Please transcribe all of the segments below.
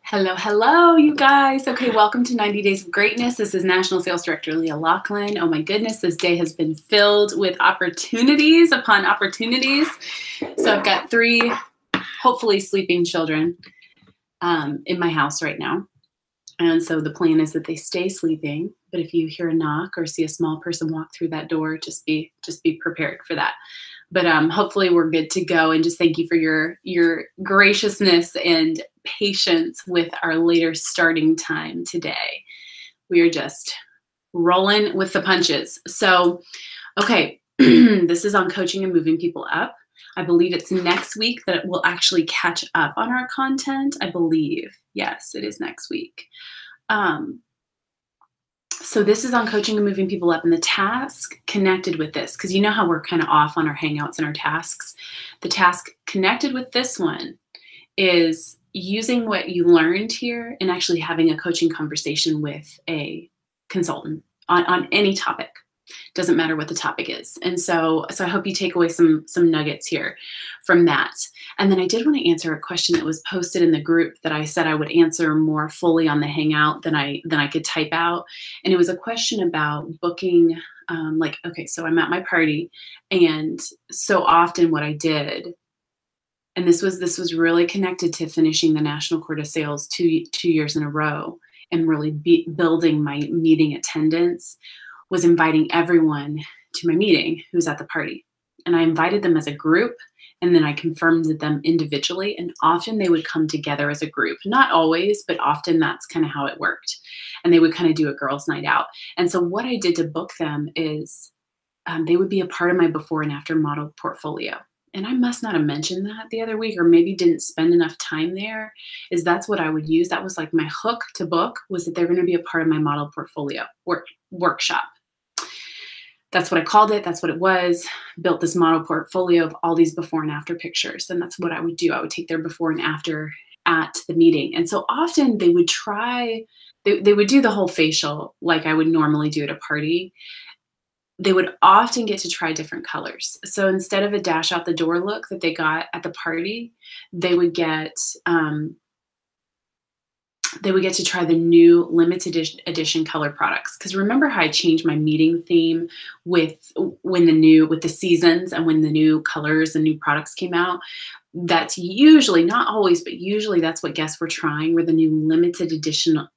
Hello, hello, you guys. Okay, welcome to 90 Days of Greatness. This is National Sales Director Leah. Oh my goodness, this day has been filled with opportunities upon opportunities. So I've got 3 hopefully sleeping children in my house right now. And so the plan is that they stay sleeping. But if you hear a knock or see a small person walk through that door, just be prepared for that. But hopefully we're good to go. And just thank you for your graciousness and patience with our later starting time today. We are just rolling with the punches. So, okay, this is on coaching and moving people up. I believe it's next week that we'll actually catch up on our content. I believe. Yes, it is next week. So this is on coaching and moving people up, and the task connected with this, because you know how we're kind of off on our hangouts and our tasks. The task connected with this one is using what you learned here and actually having a coaching conversation with a consultant on any topic. Doesn't matter what the topic is. And so I hope you take away some nuggets here from that. And then I did want to answer a question that was posted in the group that I said I would answer more fully on the Hangout than I could type out. And it was a question about booking, okay, so I'm at my party, and so often what I did, and this was really connected to finishing the National Court of Sales two years in a row and really building my meeting attendance, was inviting everyone to my meeting who's at the party. And I invited them as a group, and then I confirmed them individually. And often they would come together as a group. Not always, but often that's kind of how it worked. And they would kind of do a girls' night out. And so what I did to book them is they would be a part of my before and after model portfolio. And I must not have mentioned that the other week, or maybe didn't spend enough time there, is that's what I would use. That was like my hook to book, was that they're going to be a part of my model portfolio workshop. That's what I called it. That's what it was. Built this model portfolio of all these before and after pictures. And that's what I would do. I would take their before and after at the meeting. And so often they would they would do the whole facial like I would normally do at a party. They would often get to try different colors. So instead of a dash out the door look that they got at the party, they would get to try the new limited edition color products. Because remember how I changed my meeting theme with the seasons and when the new colors and new products came out? That's usually, not always, but usually that's what guests were trying, were the new limited edition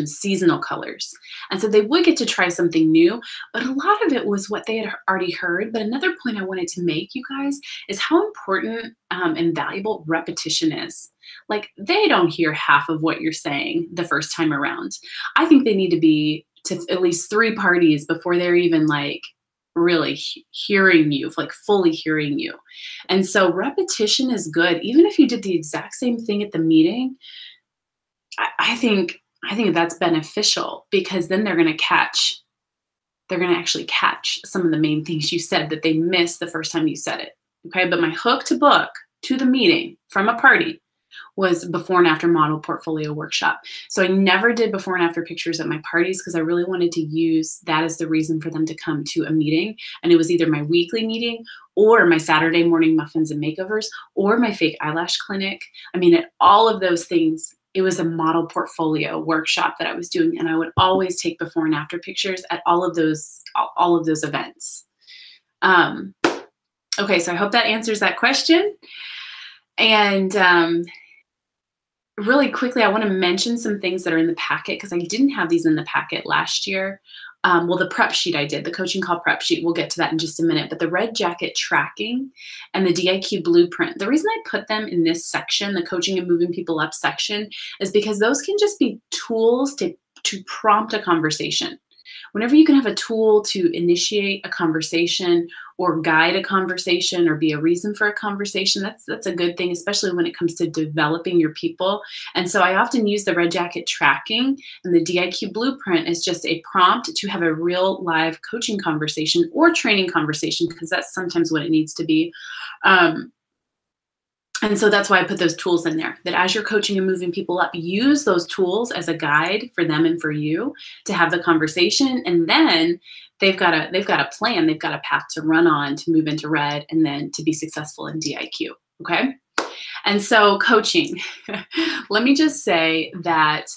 seasonal colors. And so they would get to try something new, but a lot of it was what they had already heard. But another point I wanted to make, you guys, is how important and valuable repetition is. Like, they don't hear half of what you're saying the first time around. I think they need to be to at least 3 parties before they're even like really hearing you, like fully hearing you. And so repetition is good. Even if you did the exact same thing at the meeting, I think that's beneficial, because then they're going to actually catch some of the main things you said that they missed the first time you said it. Okay. But my hook to book to the meeting from a party was before and after model portfolio workshop. So I never did before and after pictures at my parties, because I really wanted to use that as the reason for them to come to a meeting. And it was either my weekly meeting or my Saturday morning muffins and makeovers or my fake eyelash clinic. I mean, at all of those things, it was a model portfolio workshop that I was doing. And I would always take before and after pictures at all of those events. Okay, so I hope that answers that question. And really quickly, I want to mention some things that are in the packet, because I didn't have these in the packet last year. Well, the prep sheet I did, the coaching call prep sheet, we'll get to that in just a minute, but the red jacket tracking and the DIQ blueprint, the reason I put them in this section, the coaching and moving people up section, is because those can just be tools to prompt a conversation. Whenever you can have a tool to initiate a conversation or guide a conversation or be a reason for a conversation, that's a good thing, especially when it comes to developing your people. And so I often use the red jacket tracking, and the DIQ blueprint is just a prompt to have a real live coaching conversation or training conversation, because that's sometimes what it needs to be. And so that's why I put those tools in there, that as you're coaching and moving people up, use those tools as a guide for them and for you to have the conversation. And then they've got a plan, they've got a path to run on to move into red and then to be successful in DIQ. Okay. And so coaching, let me just say that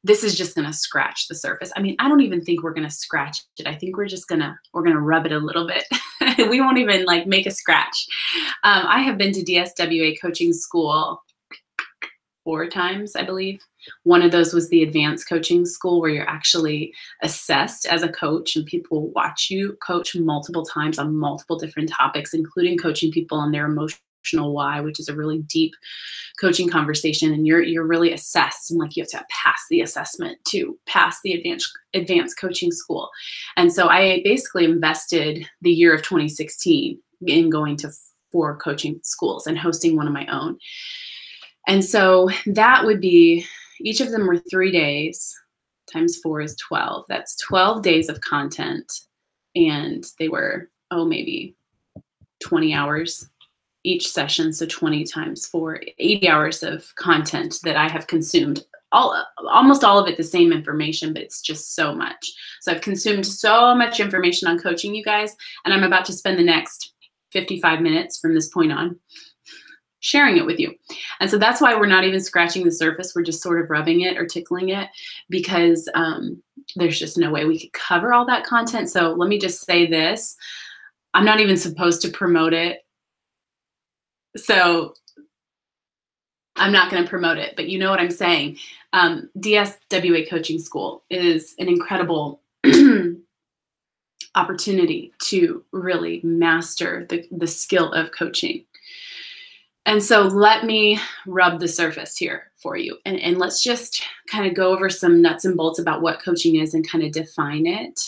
this is just going to scratch the surface. I mean, I don't even think we're going to scratch it. I think we're going to rub it a little bit. We won't even like make a scratch. I have been to DSWA coaching school 4 times, I believe. One of those was the advanced coaching school where you're actually assessed as a coach and people watch you coach multiple times on multiple different topics, including coaching people on their emotional why, which is a really deep coaching conversation. And you're really assessed, and like you have to pass the assessment to pass the advanced coaching school. And so I basically invested the year of 2016 in going to 4 coaching schools and hosting one of my own. And so that would be, each of them were 3 days, times 4 is 12. That's 12 days of content. And they were, maybe 20 hours each session. So 20 times 4, 80 hours of content that I have consumed. Almost all of it the same information, but it's just so much. So I've consumed so much information on coaching, you guys, and I'm about to spend the next 55 minutes from this point on sharing it with you. And so that's why we're not even scratching the surface. We're just sort of rubbing it or tickling it, because there's just no way we could cover all that content. So let me just say this. I'm not even supposed to promote it. So I'm not going to promote it, but you know what I'm saying. DSWA Coaching School is an incredible opportunity to really master the skill of coaching. And so let me rub the surface here for you. And let's just kind of go over some nuts and bolts about what coaching is and kind of define it.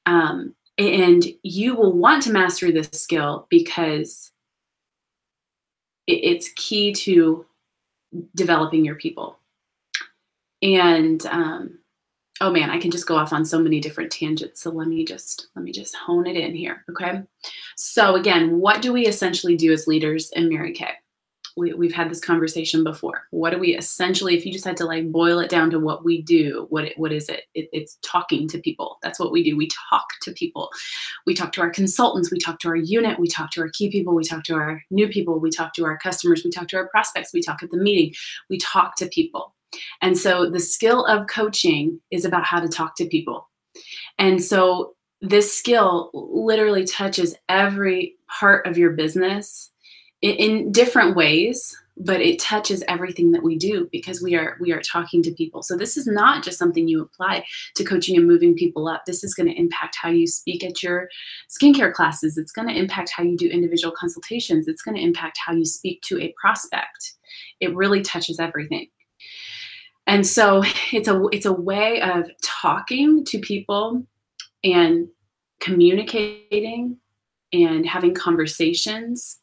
And you will want to master this skill because it's key to developing your people. And oh man, I can just go off on so many different tangents. So let me just hone it in here, okay? So again, what do we essentially do as leaders in Mary Kay? We've had this conversation before. What do we essentially, if you just had to like boil it down to what we do, what is it? It's talking to people. That's what we do. We talk to people. We talk to our consultants. We talk to our unit. We talk to our key people. We talk to our new people. We talk to our customers. We talk to our prospects. We talk at the meeting. We talk to people. And so the skill of coaching is about how to talk to people. And so this skill literally touches every part of your business in different ways, but it touches everything that we do because we are talking to people. So this is not just something you apply to coaching and moving people up. This is going to impact how you speak at your skincare classes. It's going to impact how you do individual consultations. It's going to impact how you speak to a prospect. It really touches everything. And so it's a way of talking to people and communicating and having conversations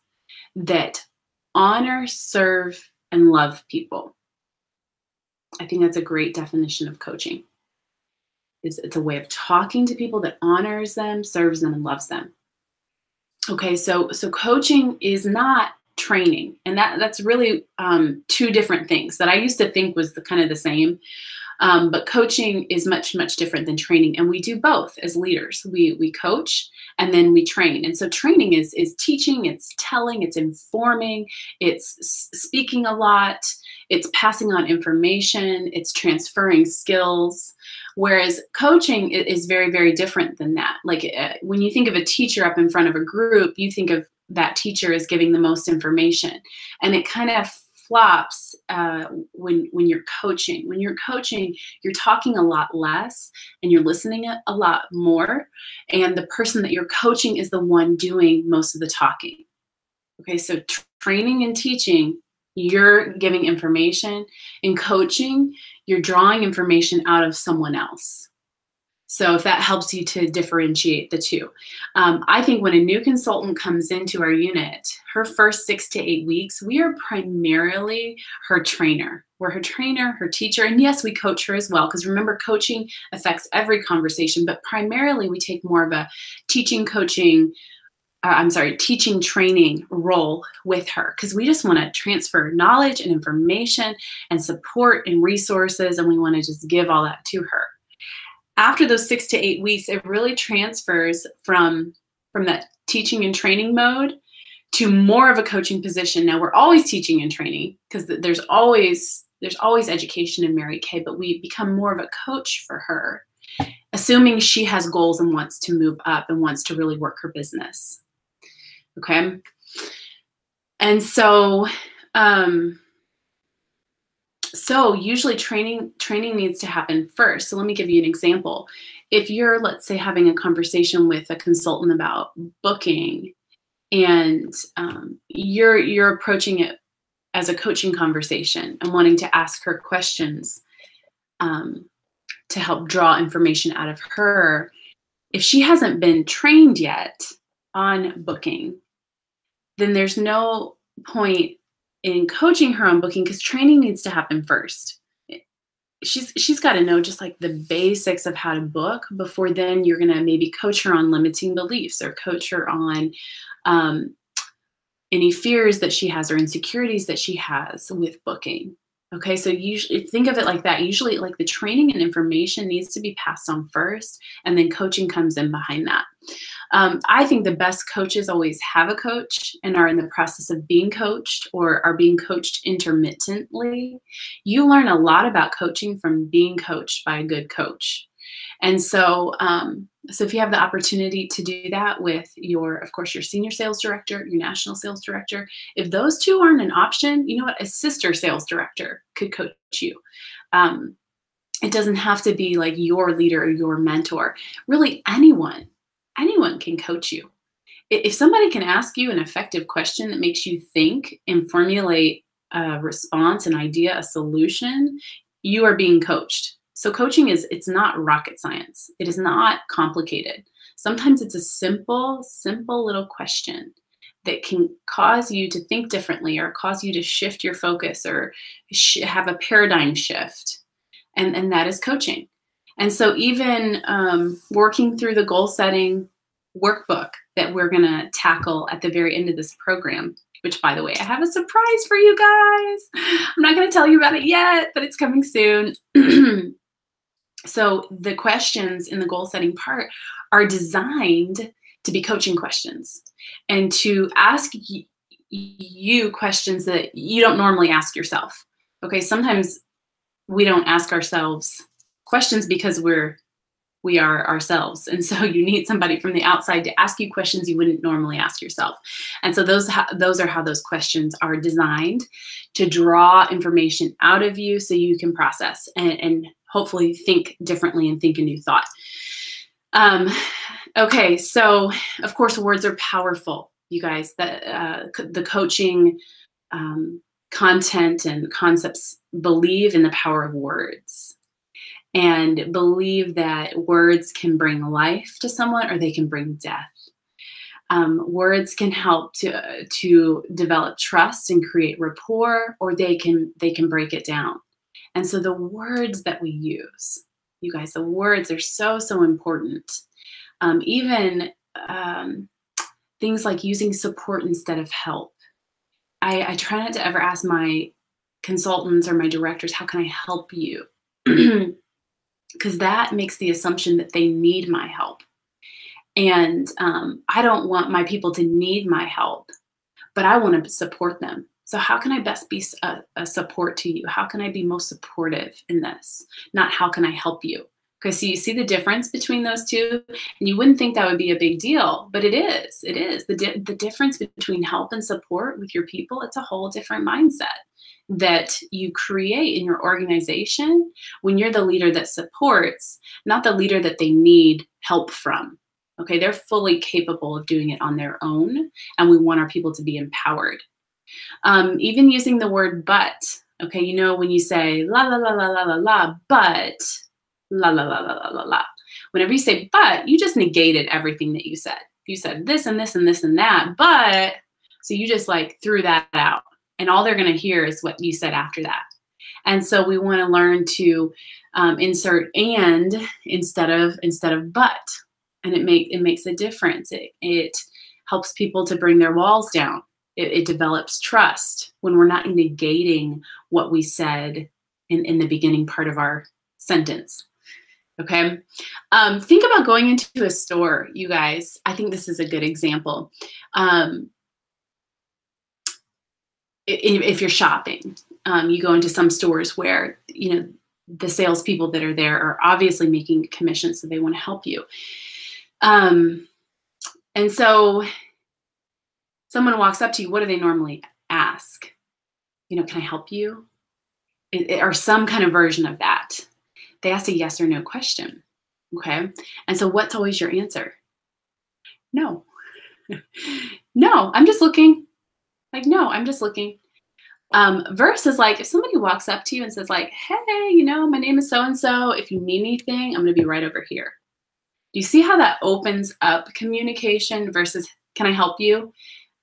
that honor, serve, and love people. I think that's a great definition of coaching. It's a way of talking to people that honors them, serves them, and loves them. Okay, so coaching is not training, and that's really 2 different things that I used to think was kind of the same. But coaching is much, much different than training. And we do both as leaders. We coach and then we train. And so training is teaching, it's telling, it's informing, it's speaking a lot, it's passing on information, it's transferring skills. Whereas coaching is very, very different than that. Like when you think of a teacher up in front of a group, you think of that teacher as giving the most information. And it kind of flops when you're coaching. When you're coaching, you're talking a lot less and you're listening a lot more. And the person that you're coaching is the one doing most of the talking. Okay, so training and teaching, you're giving information. In coaching, you're drawing information out of someone else. So if that helps you to differentiate the 2. I think when a new consultant comes into our unit, her first 6 to 8 weeks, we are primarily her trainer. We're her trainer, her teacher, and yes, we coach her as well, because remember, coaching affects every conversation, but primarily we take more of a teaching training role with her, because we just want to transfer knowledge and information and support and resources, and we want to just give all that to her. After those 6 to 8 weeks, it really transfers from that teaching and training mode to more of a coaching position. Now we're always teaching and training because there's always education in Mary Kay, but we become more of a coach for her, assuming she has goals and wants to move up and wants to really work her business. Okay. And so, usually training needs to happen first. So let me give you an example. If you're, let's say, having a conversation with a consultant about booking, and you're approaching it as a coaching conversation and wanting to ask her questions to help draw information out of her, if she hasn't been trained yet on booking, then there's no point in coaching her on booking because training needs to happen first. She's got to know just like the basics of how to book before then you're going to maybe coach her on limiting beliefs or coach her on any fears that she has or insecurities that she has with booking. Okay, so usually think of it like that. Usually like the training and information needs to be passed on first, and then coaching comes in behind that. I think the best coaches always have a coach and are in the process of being coached or are being coached intermittently. You learn a lot about coaching from being coached by a good coach. And so, if you have the opportunity to do that with of course, your senior sales director, your national sales director, if those two aren't an option, you know what? A sister sales director could coach you. It doesn't have to be like your leader or your mentor. Really, anyone can coach you. If somebody can ask you an effective question that makes you think and formulate a response, an idea, a solution, you are being coached. So coaching it's not rocket science. It is not complicated. Sometimes it's a simple little question that can cause you to think differently or cause you to shift your focus or have a paradigm shift. And that is coaching. And so even working through the goal setting workbook that we're going to tackle at the very end of this program, which, by the way, I have a surprise for you guys. I'm not going to tell you about it yet, but it's coming soon. So the questions in the goal setting part are designed to be coaching questions and to ask you questions that you don't normally ask yourself. Okay, sometimes we don't ask ourselves questions because we are ourselves. And so you need somebody from the outside to ask you questions you wouldn't normally ask yourself. And so those are how those questions are designed to draw information out of you so you can process and hopefully think differently and think a new thought. Okay, so of course words are powerful, you guys. The coaching content and concepts believe in the power of words and believe that words can bring life to someone or they can bring death. Words can help to develop trust and create rapport, or they can break it down. And so the words that we use, you guys, the words are so important. Even things like using support instead of help. I try not to ever ask my consultants or my directors, how can I help you? Because that makes the assumption that they need my help. And I don't want my people to need my help, but I want to support them. So how can I best be a support to you? How can I be most supportive in this? Not how can I help you? Because you see the difference between those two? And you wouldn't think that would be a big deal, but it is. It is. The difference between help and support with your people, it's a whole different mindset that you create in your organization when you're the leader that supports, not the leader that they need help from. Okay, they're fully capable of doing it on their own, and we want our people to be empowered. Even using the word but, okay, you know, when you say la la la la la la la, but la la la la la la la. Whenever you say but, you just negated everything that you said. You said this and this and this and that, but, so you just like threw that out. And all they're going to hear is what you said after that. And so we want to learn to insert and instead of but. And it makes a difference. It helps people to bring their walls down. It develops trust when we're not negating what we said in the beginning part of our sentence. Okay. Think about going into a store, you guys. I think this is a good example. if you're shopping, you go into some stores where, the salespeople that are there are obviously making commissions, so they want to help you. And so someone walks up to you, what do they normally ask? Can I help you? Or some kind of version of that. They ask a yes or no question. Okay. And so what's always your answer? No. No, I'm just looking. Like, no, I'm just looking. Versus like if somebody walks up to you and says like, hey, my name is so-and-so. If you need anything, I'm going to be right over here. Do you see how that opens up communication versus can I help you?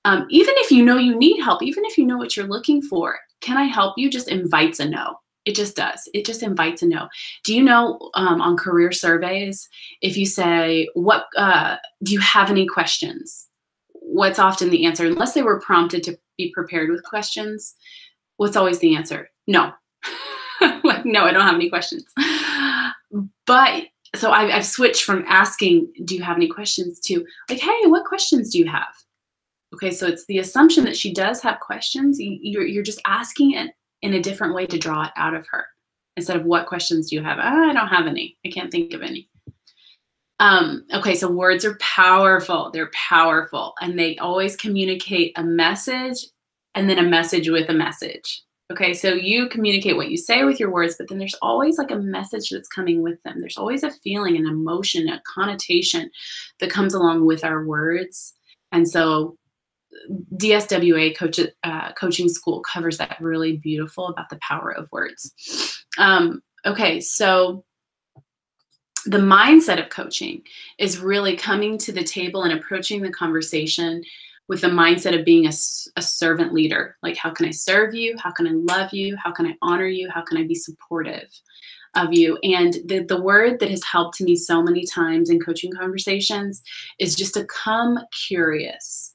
Even if you know you need help, even if you know what you're looking for, can I help you just invites a no. It just does. It just invites a no. Do you know on career surveys, if you say, what do you have any questions? What's often the answer? Unless they were prompted to be prepared with questions, what's always the answer? No. Like, no, I don't have any questions. But so I've switched from asking, do you have any questions, to like, hey, what questions do you have? Okay, so it's the assumption that she does have questions. You're just asking it in a different way to draw it out of her. Instead of what questions do you have? I don't have any. I can't think of any. Okay, so words are powerful. They're powerful. And they always communicate a message and then a message with a message. Okay, so you communicate what you say with your words, but then there's always like a message that's coming with them. There's always a feeling, an emotion, a connotation that comes along with our words. And so DSWA coaching school covers that really beautiful about the power of words. Okay, so the mindset of coaching is really coming to the table and approaching the conversation with the mindset of being a servant leader. Like, how can I serve you? How can I love you? How can I honor you? How can I be supportive of you? And the word that has helped me so many times in coaching conversations is just to come curious.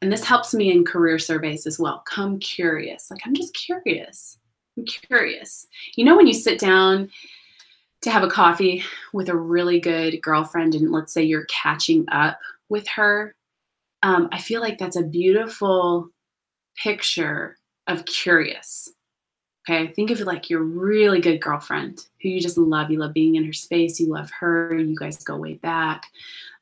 And this helps me in career surveys as well. Come curious. Like, I'm just curious. I'm curious. When you sit down to have a coffee with a really good girlfriend, and let's say you're catching up with her, I feel like that's a beautiful picture of curious. Okay, think of it like your really good girlfriend who you just love. You love being in her space. You love her. You guys go way back.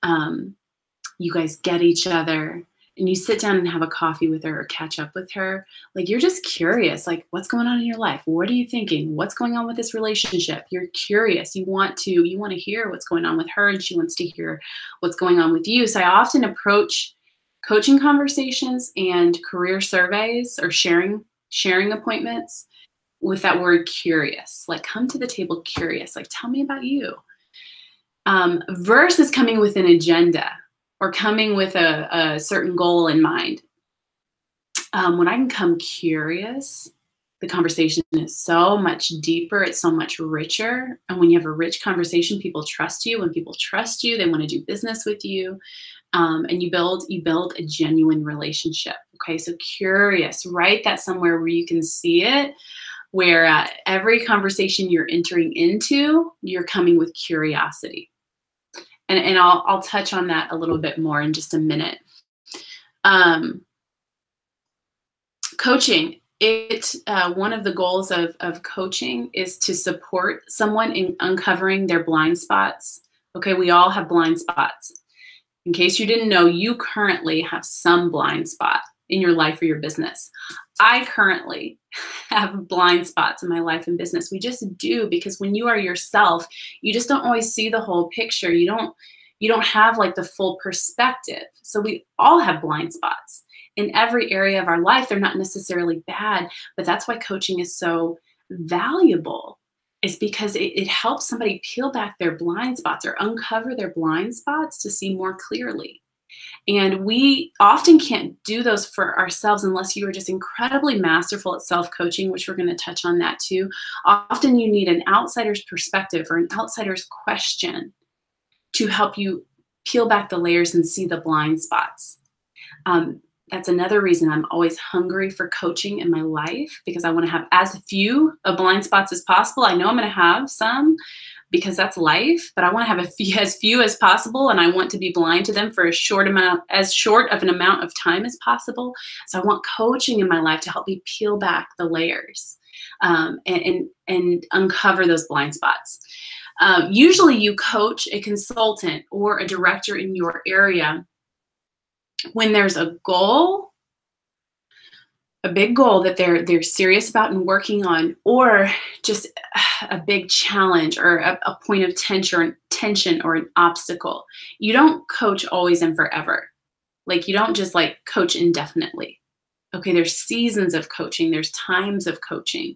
You guys get each other. And you sit down and have a coffee with her or catch up with her, like you're just curious, like what's going on in your life? What are you thinking? What's going on with this relationship? You're curious. You want to hear what's going on with her, and she wants to hear what's going on with you. So I often approach coaching conversations and career surveys or sharing appointments with that word curious. Like, come to the table curious. Like, tell me about you. Versus coming with an agenda or coming with a certain goal in mind. When I can come curious, the conversation is so much deeper. It's so much richer. And when you have a rich conversation, people trust you. When people trust you, they want to do business with you. And you build a genuine relationship. Okay, so curious, write that somewhere where you can see it, where every conversation you're entering into, you're coming with curiosity. And I'll touch on that a little bit more in just a minute. Coaching, one of the goals of coaching is to support someone in uncovering their blind spots. Okay, we all have blind spots. In case you didn't know, you currently have some blind spot in your life or your business. I currently have blind spots in my life and business. We just do, because when you are yourself, you just don't always see the whole picture. You don't have like the full perspective. So we all have blind spots in every area of our life. They're not necessarily bad, but that's why coaching is so valuable. Is because it helps somebody peel back their blind spots or uncover their blind spots to see more clearly. And we often can't do those for ourselves unless you are just incredibly masterful at self-coaching, which we're going to touch on that too. Often you need an outsider's perspective or an outsider's question to help you peel back the layers and see the blind spots. That's another reason I'm always hungry for coaching in my life, because I want to have as few of blind spots as possible. I know I'm going to have some, because that's life, but I want to have as few as possible, and I want to be blind to them for as short of an amount of time as possible. So I want coaching in my life to help me peel back the layers, and uncover those blind spots. Usually you coach a consultant or a director in your area when there's a goal, a big goal that they're serious about and working on, or just a big challenge or a point of tension or an obstacle. You don't coach always and forever. Like, you don't just like coach indefinitely. Okay, there's seasons of coaching, there's times of coaching,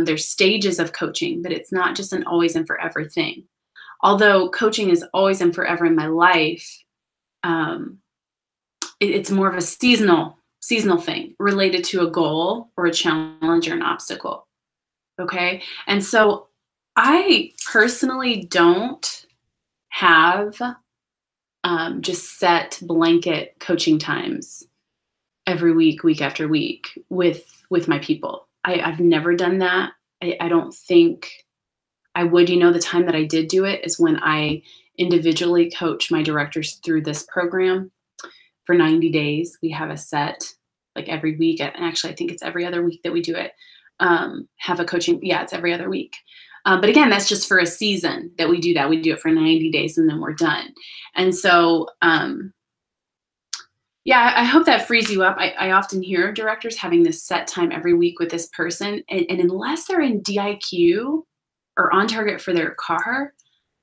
there's stages of coaching, but it's not just an always and forever thing. Although coaching is always and forever in my life, it's more of a seasonal thing related to a goal or a challenge or an obstacle. Okay. And so I personally don't have just set blanket coaching times every week after week with my people. I've never done that. I don't think I would. The time that I did do it is when I individually coach my directors through this program for 90 days. We have a set, like every week, and actually I think it's every other week that we do it. Have a coaching, it's every other week. But again, that's just for a season that we do that. We do it for 90 days and then we're done. And so, I hope that frees you up. I often hear of directors having this set time every week with this person. And unless they're in DIQ or on target for their car,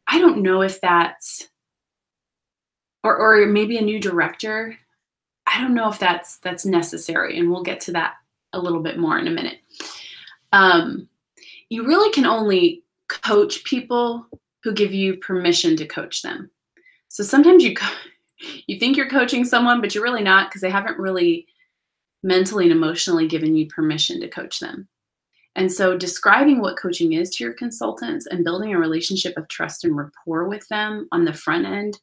I don't know if that's, or maybe a new director, I don't know if that's necessary. And we'll get to that a little bit more in a minute. You really can only coach people who give you permission to coach them. So sometimes you think you're coaching someone, but you're really not, because they haven't really mentally and emotionally given you permission to coach them. And so describing what coaching is to your consultants and building a relationship of trust and rapport with them on the front end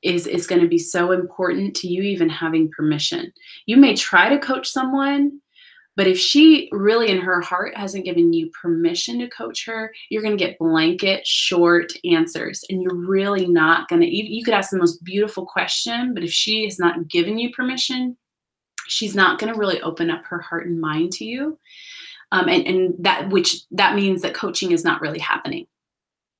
is going to be so important to you even having permission. You may try to coach someone, but if she really in her heart hasn't given you permission to coach her, you're going to get blanket, short answers. And you're really not going to, you could ask the most beautiful question, but if she has not given you permission, she's not going to really open up her heart and mind to you. And that means that coaching is not really happening.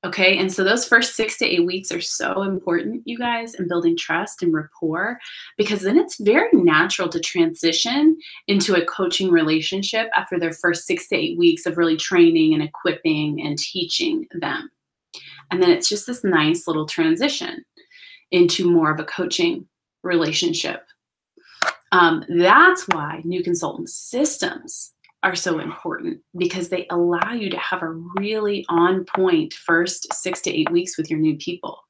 Okay. And so those first 6 to 8 weeks are so important, you guys, in building trust and rapport, because then it's very natural to transition into a coaching relationship after their first 6 to 8 weeks of really training and equipping and teaching them. And then it's just this nice little transition into more of a coaching relationship. That's why new consultant systems are so important, because they allow you to have a really on point first 6 to 8 weeks with your new people.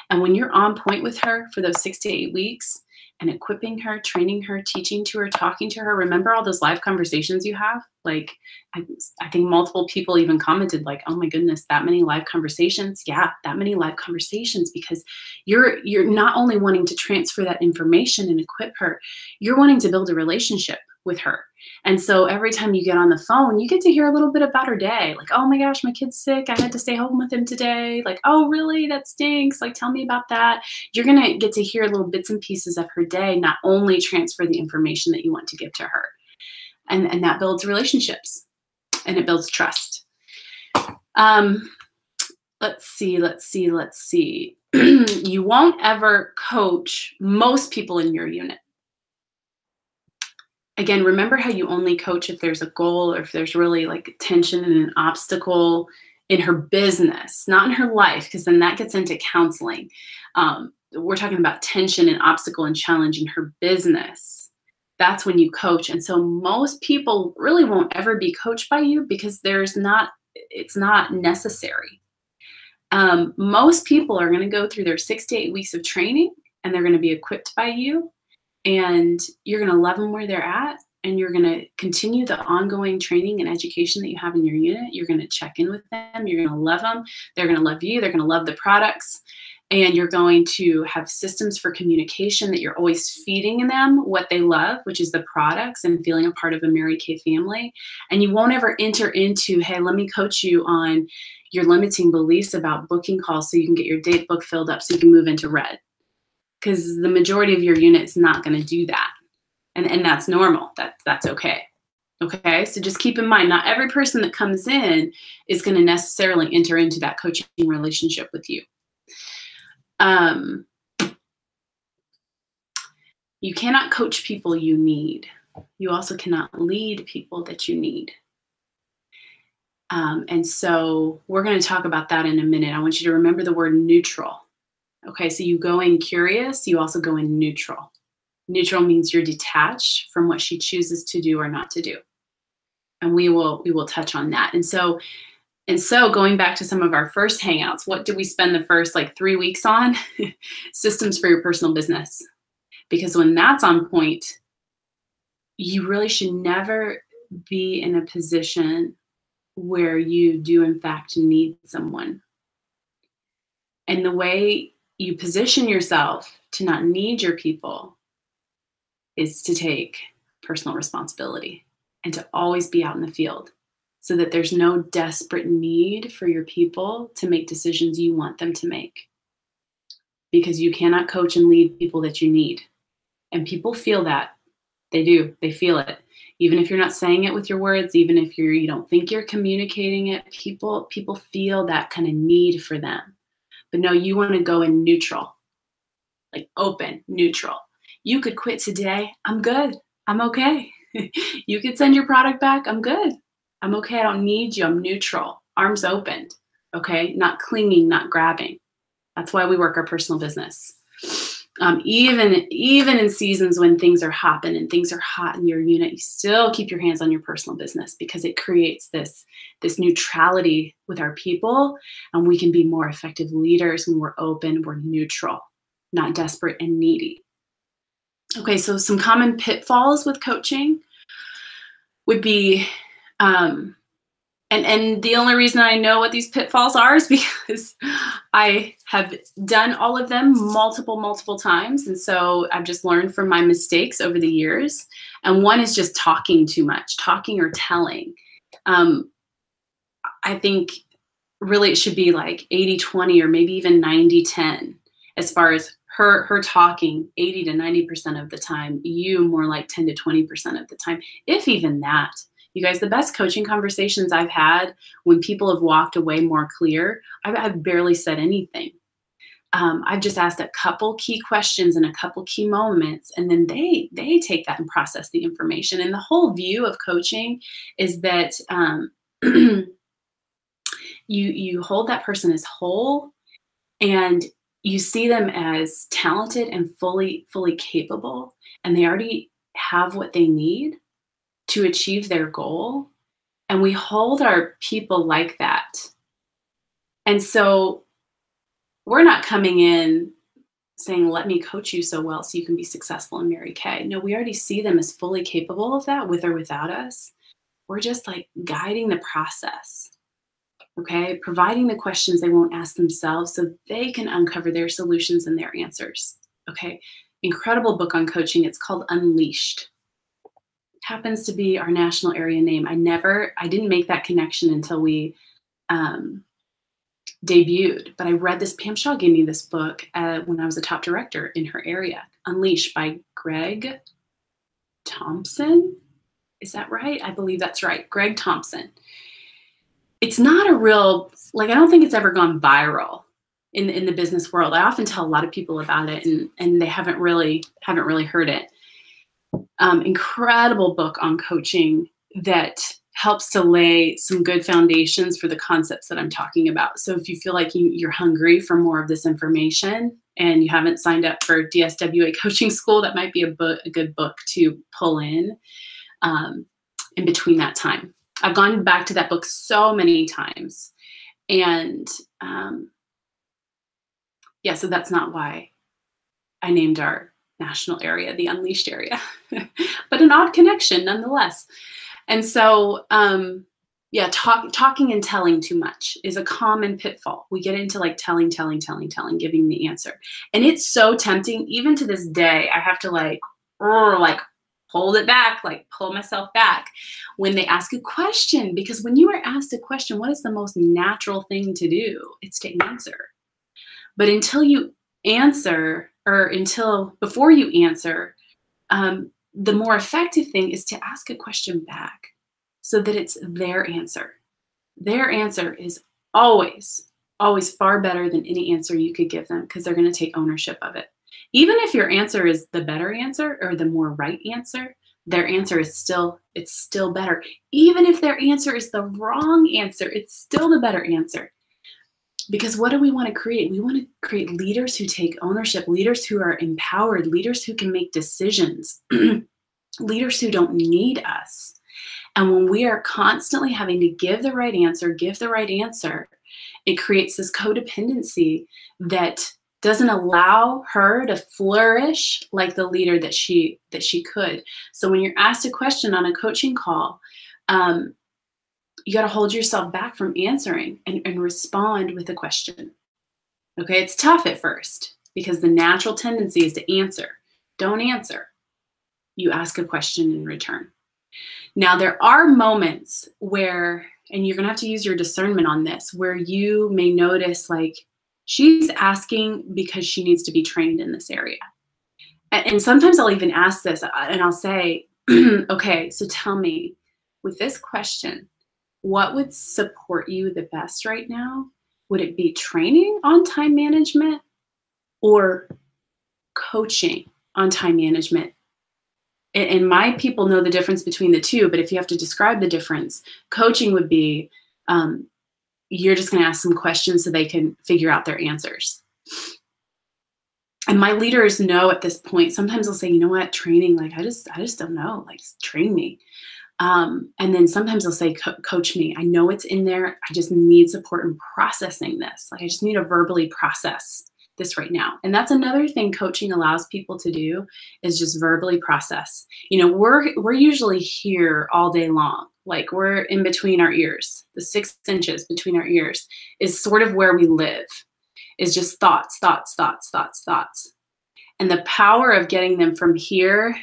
And when you're on point with her for those 6 to 8 weeks and equipping her, training her, teaching to her, talking to her, remember all those live conversations you have? Like, I think multiple people even commented like, oh my goodness, that many live conversations. Yeah, that many live conversations, because you're not only wanting to transfer that information and equip her, you're wanting to build a relationship with her. And so every time you get on the phone, you get to hear a little bit about her day. Like, oh my gosh, my kid's sick. I had to stay home with him today. Like, oh, really? That stinks. Like, tell me about that. You're going to get to hear little bits and pieces of her day, not only transfer the information that you want to give to her. And that builds relationships and it builds trust. Let's see. You won't ever coach most people in your unit. Again, remember how you only coach if there's a goal or if there's really like tension and an obstacle in her business, not in her life, because then that gets into counseling. We're talking about tension and obstacle and challenge in her business. That's when you coach. And so most people really won't ever be coached by you because it's not necessary. Most people are going to go through their 6 to 8 weeks of training and they're going to be equipped by you. And you're going to love them where they're at, and you're going to continue the ongoing training and education that you have in your unit. You're going to check in with them. You're going to love them. They're going to love you. They're going to love the products. And you're going to have systems for communication that you're always feeding them what they love, which is the products and feeling a part of a Mary Kay family. And you won't ever enter into, hey, let me coach you on, your limiting beliefs about booking calls so you can get your date book filled up so you can move into red. Because the majority of your unit is not going to do that. And that's normal. That's okay. Okay, so just keep in mind, not every person that comes in is going to necessarily enter into that coaching relationship with you. You cannot coach people you need. You also cannot lead people that you need. And so we're going to talk about that in a minute. I want you to remember the word neutral. Okay, so you go in curious, you also go in neutral. Neutral means you're detached from what she chooses to do or not to do. And we will touch on that. And so going back to some of our first hangouts, what did we spend the first 3 weeks on? Systems for your personal business. Because when that's on point, you really should never be in a position where you do in fact need someone. And the way you position yourself to not need your people is to take personal responsibility and to always be out in the field so that there's no desperate need for your people to make decisions you want them to make. Because you cannot coach and lead people that you need. And people feel that. They do. They feel it. Even if you're not saying it with your words, even if you don't think you're communicating it, people feel that kind of need for them. But no, you want to go in neutral, like open, neutral. You could quit today. I'm good. I'm okay. You could send your product back. I'm good. I'm okay. I don't need you. I'm neutral. Arms opened. Okay. Not clinging, not grabbing. That's why we work our personal business. Even in seasons when things are hopping and things are hot in your unit, you still keep your hands on your personal business because it creates this neutrality with our people, and we can be more effective leaders when we're open, we're neutral, not desperate and needy. Okay, so some common pitfalls with coaching would be, and the only reason I know what these pitfalls are is because I have done all of them multiple times. And so I've just learned from my mistakes over the years. And one is just talking too much, talking or telling. I think really it should be like 80-20 or maybe even 90-10 as far as her talking 80 to 90% of the time, you more like 10 to 20% of the time, if even that. You guys, the best coaching conversations I've had when people have walked away more clear, I've barely said anything. I've just asked a couple key questions and a couple key moments, and then they take that and process the information. And the whole view of coaching is that you hold that person as whole, and you see them as talented and fully capable, and they already have what they need to achieve their goal. And we hold our people like that. And so we're not coming in saying, let me coach you so well so you can be successful in Mary Kay. No, we already see them as fully capable of that with or without us. We're just like guiding the process. Okay, providing the questions they won't ask themselves so they can uncover their solutions and their answers. Okay, incredible book on coaching. It's called Unleashed. Happens to be our national area name. I didn't make that connection until we debuted, but I read this. Pam Shaw gave me this book when I was a top director in her area. Unleashed by Greg Thompson. Is that right? I believe that's right. Greg Thompson. It's not a real, I don't think it's ever gone viral in the business world. I often tell a lot of people about it and they haven't really heard it. Incredible book on coaching that helps to lay some good foundations for the concepts that I'm talking about. So if you feel like you're hungry for more of this information and you haven't signed up for DSWA coaching school, that might be a good book to pull in between that time. I've gone back to that book so many times. And so that's not why I named our national area the Unleashed area, but an odd connection nonetheless. And so, talking and telling too much is a common pitfall. We get into telling, giving the answer. And it's so tempting, even to this day, I have to hold it back, like pull myself back when they ask a question. Because when you are asked a question, what is the most natural thing to do? It's to answer. But until you answer, or until before you answer, the more effective thing is to ask a question back so that it's their answer. Their answer is always, always far better than any answer you could give them, because they're going to take ownership of it. Even if your answer is the better answer or the more right answer, their answer is still better. Even if their answer is the wrong answer, it's still the better answer. Because what do we want to create? We want to create leaders who take ownership, leaders who are empowered, leaders who can make decisions, leaders who don't need us. And when we are constantly having to give the right answer, it creates this codependency that doesn't allow her to flourish like the leader that she could. So when you're asked a question on a coaching call, you got to hold yourself back from answering and respond with a question. Okay, it's tough at first because the natural tendency is to answer. Don't answer. You ask a question in return. Now, there are moments where, and you're going to have to use your discernment on this, where you may notice like she's asking because she needs to be trained in this area. And sometimes I'll even ask this and I'll say, okay, so tell me with this question, what would support you the best right now? Would it be training on time management or coaching on time management? And my people know the difference between the two, but if you have to describe the difference, coaching would be you're just going to ask some questions so they can figure out their answers. And my leaders know at this point, sometimes they'll say, you know what, training, like I just don't know, like train me. And then sometimes they'll say, coach me. I know it's in there. I just need support in processing this. Like I just need to verbally process this right now. And that's another thing coaching allows people to do, is just verbally process. You know, we're usually here all day long. Like we're in between our ears. The 6 inches between our ears is sort of where we live, is just thoughts. And the power of getting them from here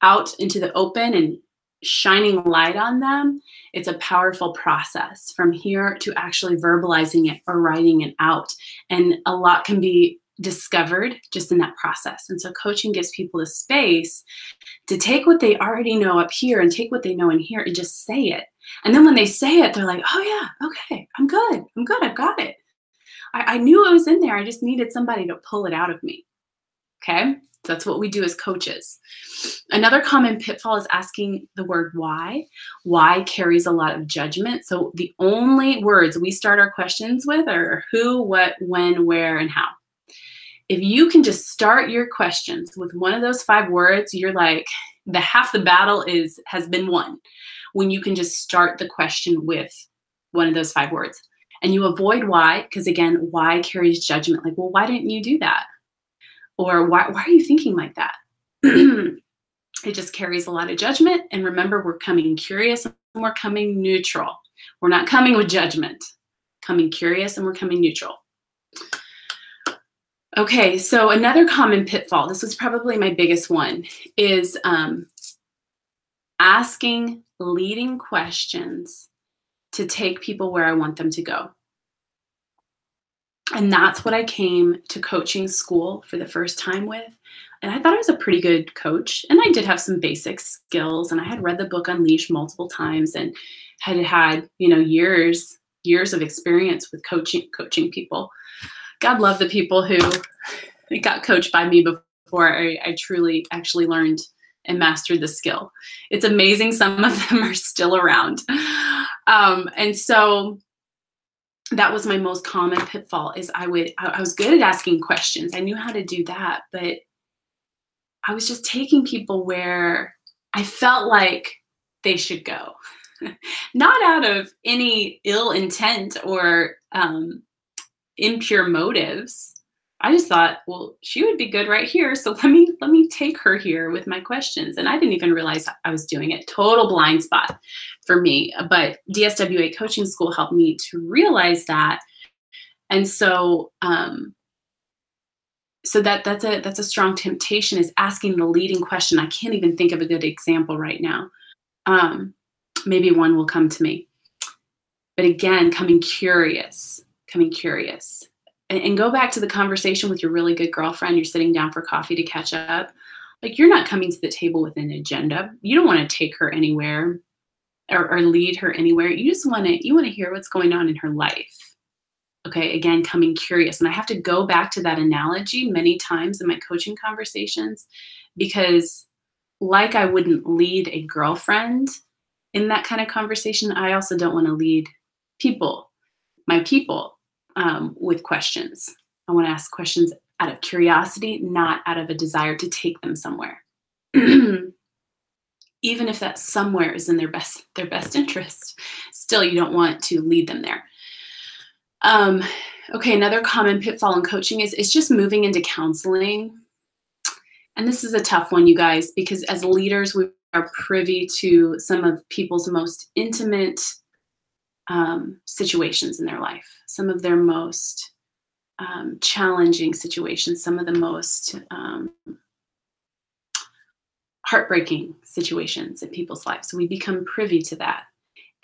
out into the open and shining light on them, it's a powerful process from here to actually verbalizing it or writing it out. And a lot can be discovered just in that process. And so coaching gives people the space to take what they already know up here and take what they know in here and just say it. And then when they say it, they're like, oh yeah, okay, I'm good, I've got it. I knew it was in there. I just needed somebody to pull it out of me. Okay? So that's what we do as coaches. Another common pitfall is asking the word why. Why carries a lot of judgment. So the only words we start our questions with are who, what, when, where, and how. If you can just start your questions with one of those 5 words, you're like, half the battle has been won. When you can just start the question with one of those 5 words. And you avoid why, because again, why carries judgment. Like, well, why didn't you do that? Or why are you thinking like that? It just carries a lot of judgment. And remember, we're coming curious and we're coming neutral. We're not coming with judgment. Coming curious and we're coming neutral. Okay, so another common pitfall, this was probably my biggest one, is asking leading questions to take people where I want them to go. And that's what I came to coaching school for the first time with. And I thought I was a pretty good coach. And I did have some basic skills. And I had read the book Unleash multiple times and had you know, years of experience with coaching people. God love the people who got coached by me before I truly actually learned and mastered the skill. It's amazing. Some of them are still around. And so that was my most common pitfall, is I was good at asking questions. I knew how to do that, but I was just taking people where I felt like they should go. Not out of any ill intent or impure motives. I just thought, well, she would be good right here, so let me take her here with my questions. And I didn't even realize I was doing it. Total blind spot for me. But DSWA Coaching School helped me to realize that. And so So that's a strong temptation, is asking the leading question. I can't even think of a good example right now. Um, Maybe one will come to me. But again, coming curious. And go back to the conversation with your really good girlfriend. You're sitting down for coffee to catch up. Like, you're not coming to the table with an agenda. You don't want to take her anywhere, or lead her anywhere. You want to hear what's going on in her life. Okay, again, coming curious. And I have to go back to that analogy many times in my coaching conversations, because like I wouldn't lead a girlfriend in that kind of conversation, I also don't want to lead my people, with questions. I want to ask questions out of curiosity, not out of a desire to take them somewhere. Even if that somewhere is in their best interest, still you don't want to lead them there. Okay, another common pitfall in coaching is just moving into counseling. And this is a tough one, you guys, because as leaders, we are privy to some of people's most intimate situations in their life, some of their most challenging situations, some of the most heartbreaking situations in people's lives. So we become privy to that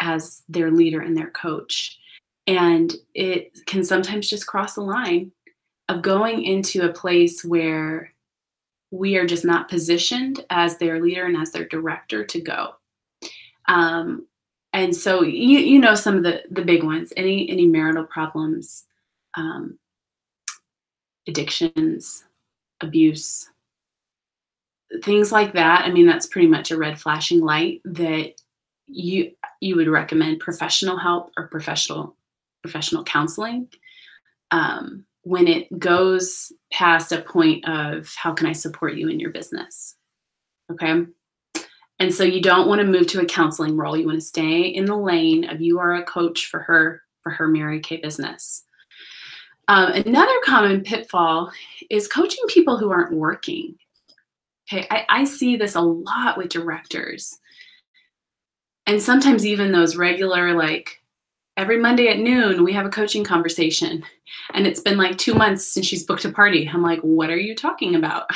as their leader and their coach. And it can sometimes just cross the line of going into a place where we are just not positioned as their leader and as their director to go. And so you know some of the big ones, any marital problems, addictions, abuse, things like that. I mean, that's pretty much a red flashing light that you would recommend professional help or professional counseling. When it goes past a point of, how can I support you in your business? Okay. And so you don't want to move to a counseling role. You want to stay in the lane of, you are a coach for her Mary Kay business. Another common pitfall is coaching people who aren't working. Okay. I see this a lot with directors. And sometimes even those regular, like, every Monday at noon, we have a coaching conversation. And it's been like 2 months since she's booked a party. I'm like, what are you talking about?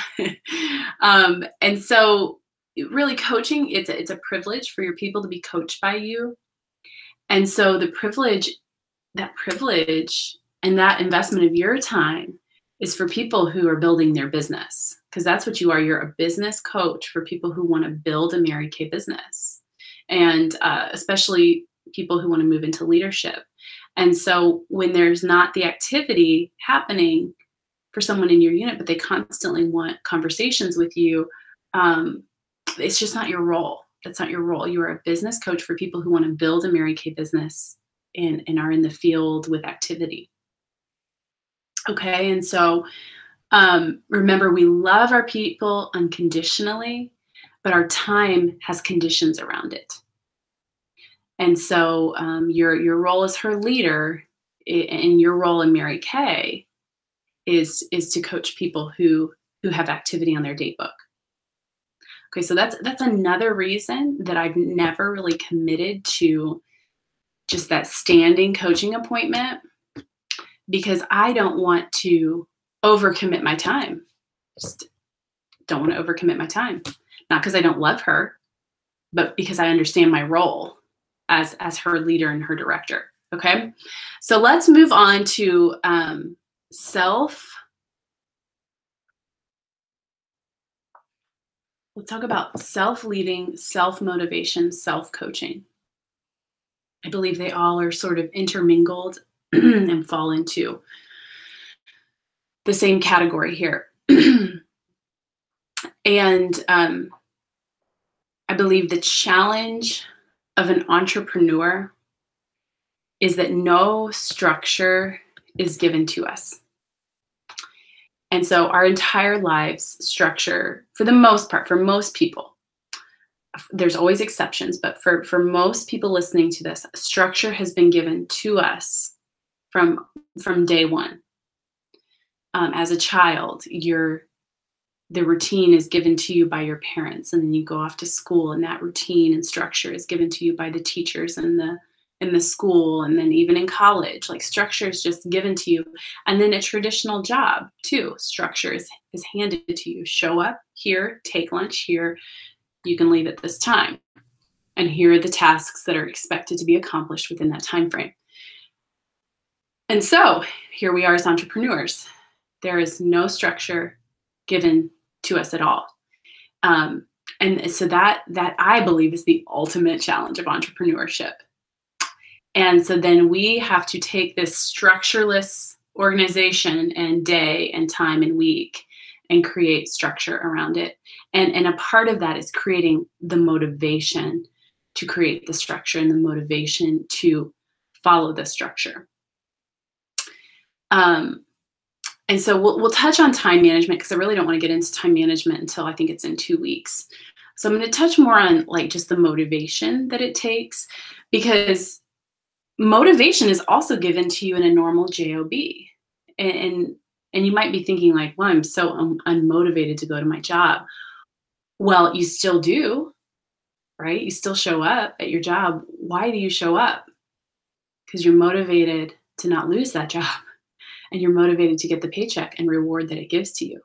And so really, coaching, it's a privilege for your people to be coached by you. And so that privilege and that investment of your time is for people who are building their business, because that's what you are. You're a business coach for people who want to build a Mary Kay business, and especially people who want to move into leadership. And so when there's not the activity happening for someone in your unit, but they constantly want conversations with you, it's just not your role. That's not your role. You are a business coach for people who want to build a Mary Kay business and are in the field with activity. Okay, and so remember, we love our people unconditionally, but our time has conditions around it. And so your role as her leader, and your role in Mary Kay is to coach people who have activity on their date book. Okay, so that's another reason that I've never really committed to just that standing coaching appointment, because I don't want to overcommit my time. Just don't want to overcommit my time. Not because I don't love her, but because I understand my role as her leader and her director. Okay, so let's move on to Let's talk about self-leading, self-motivation, self-coaching. I believe they all are sort of intermingled and fall into the same category here. And I believe the challenge of an entrepreneur is that no structure is given to us. And so our entire lives structure, for the most part, for most people, there's always exceptions, but for most people listening to this, structure has been given to us from day one. As a child, the routine is given to you by your parents, and then you go off to school, and that routine and structure is given to you by the teachers and in the school, and then even in college, like structure is just given to you. And then a traditional job too, structure is handed to you. Show up here, take lunch here, you can leave at this time. And here are the tasks that are expected to be accomplished within that time frame. And so here we are as entrepreneurs. There is no structure given to us at all. And so that I believe is the ultimate challenge of entrepreneurship. And so then we have to take this structureless organization and day and time and week and create structure around it. And a part of that is creating the motivation to create the structure and the motivation to follow the structure. And so we'll touch on time management, because I really don't want to get into time management until I think it's in 2 weeks. So I'm going to touch more on like just the motivation that it takes, because motivation is also given to you in a normal job. And you might be thinking like, well, I'm so unmotivated to go to my job. Well, you still do, right? You still show up at your job. Why do you show up? Because you're motivated to not lose that job. And you're motivated to get the paycheck and reward that it gives to you.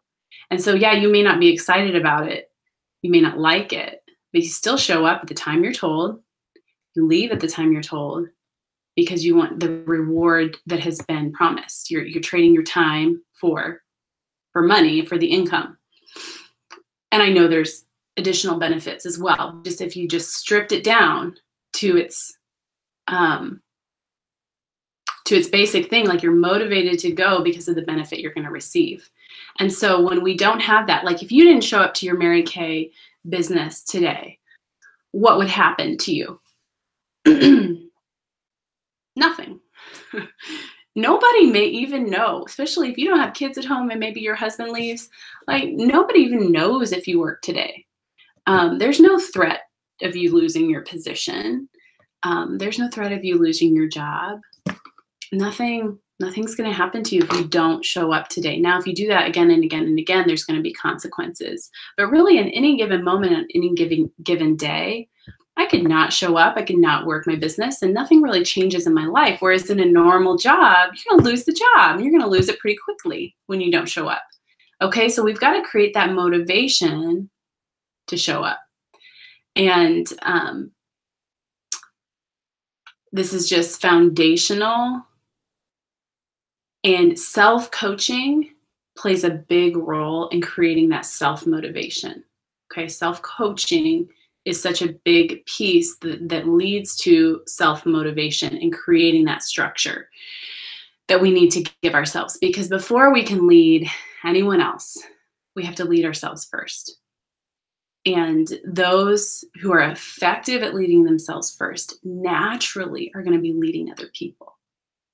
And so, yeah, you may not be excited about it. You may not like it, but you still show up at the time you're told. You leave at the time you're told, because you want the reward that has been promised. You're trading your time for money, for the income. And I know there's additional benefits as well. Just if you just stripped it down to its basic thing, like you're motivated to go because of the benefit you're going to receive. And so when we don't have that, like if you didn't show up to your Mary Kay business today, what would happen to you? Nothing. Nobody may even know, especially if you don't have kids at home and maybe your husband leaves, like nobody even knows if you work today. There's no threat of you losing your position. There's no threat of you losing your job. Nothing's going to happen to you if you don't show up today. Now, if you do that again and again and again, there's going to be consequences. But really, in any given moment, on any given day, I could not show up. I could not work my business, and nothing really changes in my life. Whereas in a normal job, you're going to lose the job. You're going to lose it pretty quickly when you don't show up. Okay, so we've got to create that motivation to show up. And this is just foundational. And self-coaching plays a big role in creating that self-motivation. Okay, self-coaching is such a big piece that leads to self-motivation and creating that structure that we need to give ourselves. Because before we can lead anyone else, we have to lead ourselves first. And those who are effective at leading themselves first naturally are going to be leading other people.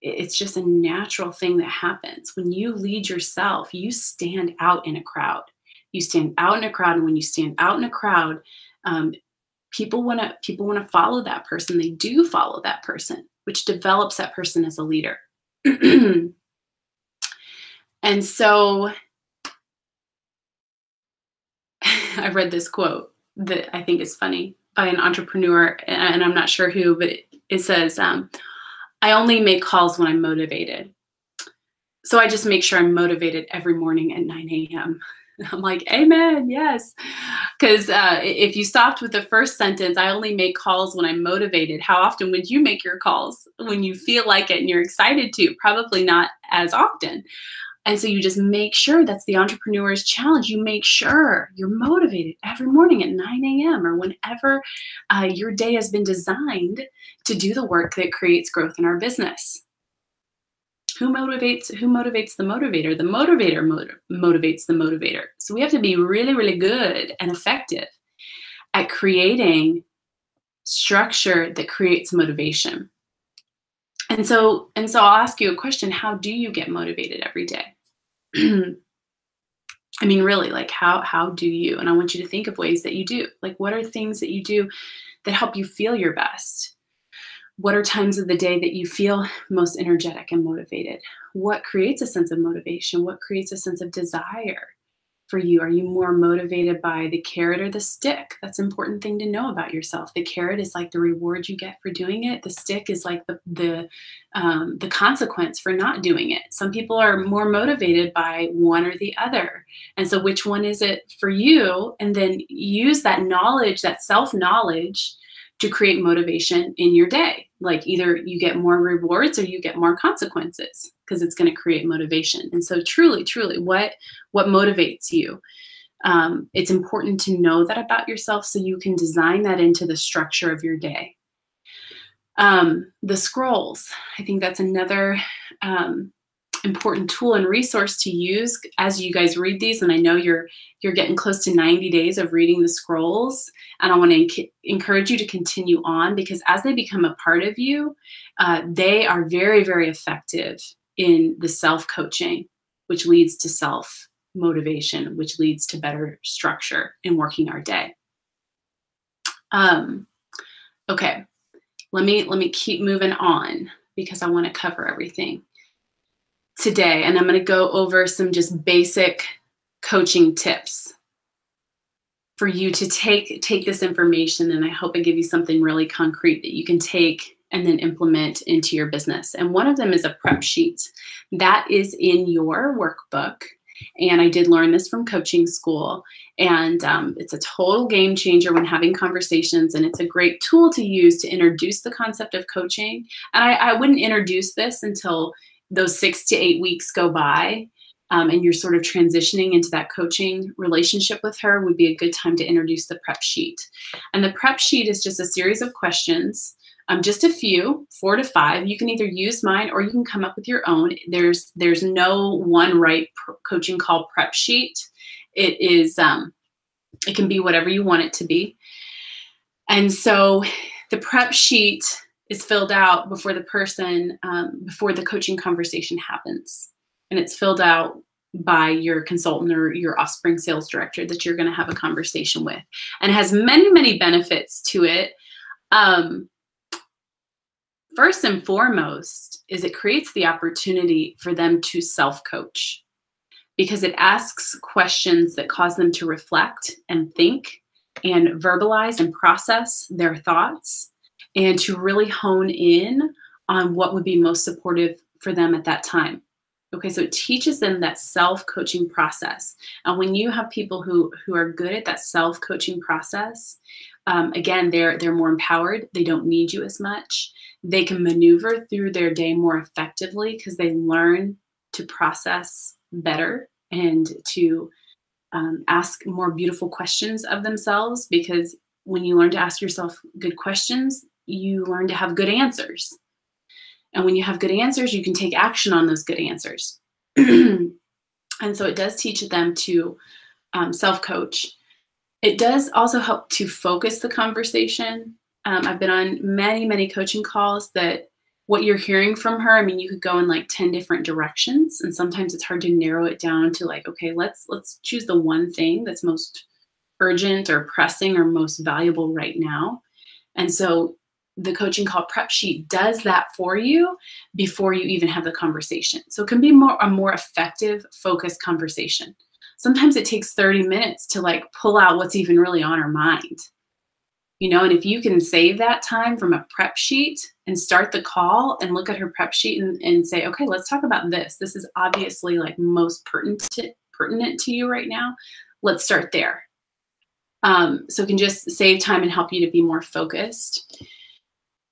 It's just a natural thing that happens. When you lead yourself, you stand out in a crowd. You stand out in a crowd, and when you stand out in a crowd, people want to follow that person. They do follow that person, which develops that person as a leader. And so I read this quote that I think is funny by an entrepreneur, and I'm not sure who, but it says, I only make calls when I'm motivated. So I just make sure I'm motivated every morning at 9 a.m. I'm like, amen, yes. Because if you stopped with the first sentence, I only make calls when I'm motivated, how often would you make your calls when you feel like it and you're excited to? Probably not as often. And so you just make sure, that's the entrepreneur's challenge. You make sure you're motivated every morning at 9 a.m. or whenever your day has been designed to do the work that creates growth in our business. Who motivates the motivator? The motivator motivates the motivator. So we have to be really, really good and effective at creating structure that creates motivation. And so I'll ask you a question. How do you get motivated every day? I mean, really, like how do you? And I want you to think of ways that you do. Like, what are things that you do that help you feel your best? What are times of the day that you feel most energetic and motivated? What creates a sense of motivation? What creates a sense of desire? for you? Are you more motivated by the carrot or the stick? That's an important thing to know about yourself. The carrot is like the reward you get for doing it. The stick is like the consequence for not doing it. Some people are more motivated by one or the other. And so which one is it for you? And then use that knowledge, that self-knowledge, to create motivation in your day. Like either you get more rewards or you get more consequences, because it's going to create motivation. And so truly, truly, what motivates you? It's important to know that about yourself so you can design that into the structure of your day. The scrolls, I think that's another important tool and resource to use as you guys read these. And I know you're getting close to 90 days of reading the scrolls. And I want to encourage you to continue on, because as they become a part of you, they are very, very effective in the self-coaching, which leads to self-motivation, which leads to better structure in working our day. Okay, let me keep moving on, because I want to cover everything today. And I'm going to go over some just basic coaching tips for you to take this information, and I hope I give you something really concrete that you can take and then implement into your business. And one of them is a prep sheet. That is in your workbook. And I did learn this from coaching school. And it's a total game changer when having conversations. And it's a great tool to use to introduce the concept of coaching. And I wouldn't introduce this until those 6 to 8 weeks go by. And you're sort of transitioning into that coaching relationship with her, would be a good time to introduce the prep sheet. And the prep sheet is just a series of questions, just a few, 4 to 5. You can either use mine or you can come up with your own. There's no one right coaching call prep sheet. It is, it can be whatever you want it to be. And so the prep sheet is filled out before the person, before the coaching conversation happens. And it's filled out by your consultant or your offspring sales director that you're going to have a conversation with. And it has many, many benefits to it. First and foremost is it creates the opportunity for them to self-coach, because it asks questions that cause them to reflect and think and verbalize and process their thoughts, and to really hone in on what would be most supportive for them at that time. Okay, so it teaches them that self-coaching process. And when you have people who are good at that self-coaching process, again, they're more empowered. They don't need you as much. They can maneuver through their day more effectively because they learn to process better and to ask more beautiful questions of themselves, because when you learn to ask yourself good questions, you learn to have good answers. And when you have good answers, you can take action on those good answers. And so it does teach them to self-coach. It does also help to focus the conversation. I've been on many, many coaching calls that what you're hearing from her, I mean, you could go in like 10 different directions. And sometimes it's hard to narrow it down to like, okay, let's choose the one thing that's most urgent or pressing or most valuable right now. And so the coaching call prep sheet does that for you before you even have the conversation. So it can be a more effective, focused conversation. Sometimes it takes 30 minutes to like pull out what's even really on her mind. You know, and if you can save that time from a prep sheet and start the call and look at her prep sheet and say, okay, let's talk about this. This is obviously like most pertinent to you right now. Let's start there. So it can just save time and help you to be more focused.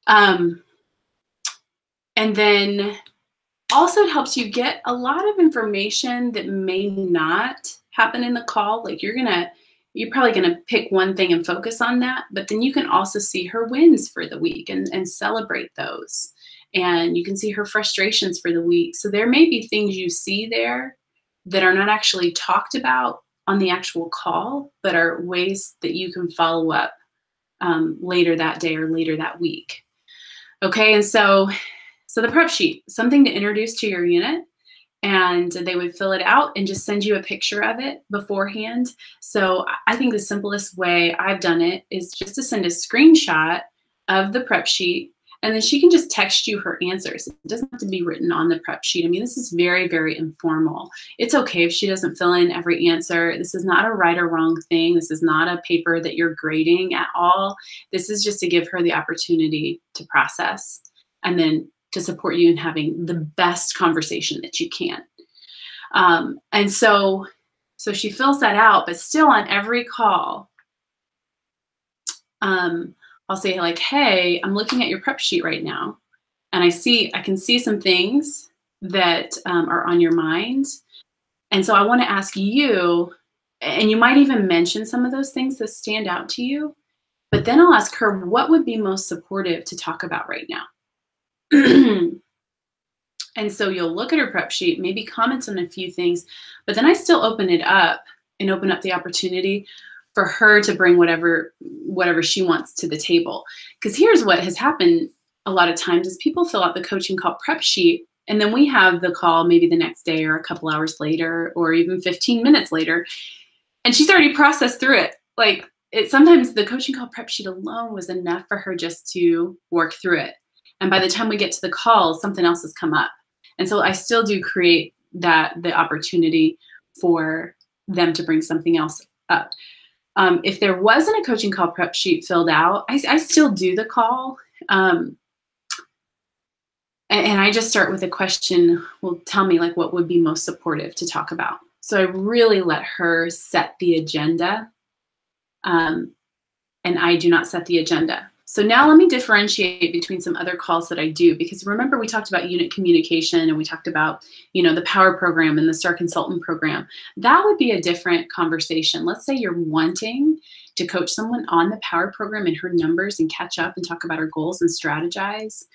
And then also it helps you get a lot of information that may not happen in the call. Like you're probably going to pick one thing and focus on that, but then you can also see her wins for the week and celebrate those. And you can see her frustrations for the week. So there may be things you see there that are not actually talked about on the actual call, but are ways that you can follow up later that day or later that week. Okay, and so the prep sheet, something to introduce to your unit, and they would fill it out and just send you a picture of it beforehand. So I think the simplest way I've done it is just to send a screenshot of the prep sheet And then she can just text you her answers. It doesn't have to be written on the prep sheet. I mean, this is very, very informal. It's okay if she doesn't fill in every answer. This is not a right or wrong thing. This is not a paper that you're grading at all. This is just to give her the opportunity to process and then to support you in having the best conversation that you can. And so she fills that out, but still on every call, I'll say like, hey, I'm looking at your prep sheet right now, and I can see some things that are on your mind. And so I want to ask you, and you might even mention some of those things that stand out to you, but then I'll ask her, what would be most supportive to talk about right now? And so you'll look at her prep sheet, maybe comment on a few things, but then I still open it up and open up the opportunity for her to bring whatever she wants to the table. Because here's what has happened a lot of times is people fill out the coaching call prep sheet, and then we have the call maybe the next day or a couple hours later or even 15 minutes later, and she's already processed through it. Like sometimes the coaching call prep sheet alone was enough for her just to work through it. And by the time we get to the call, something else has come up. And so I still do create the opportunity for them to bring something else up. If there wasn't a coaching call prep sheet filled out, I still do the call. And I just start with a question, well, tell me like what would be most supportive to talk about. So I really let her set the agenda. And I do not set the agenda. So now let me differentiate between some other calls that I do, because remember we talked about unit communication and we talked about, the Power Program and the Star Consultant Program. That would be a different conversation. Let's say you're wanting to coach someone on the Power Program and her numbers and catch up and talk about her goals and strategize.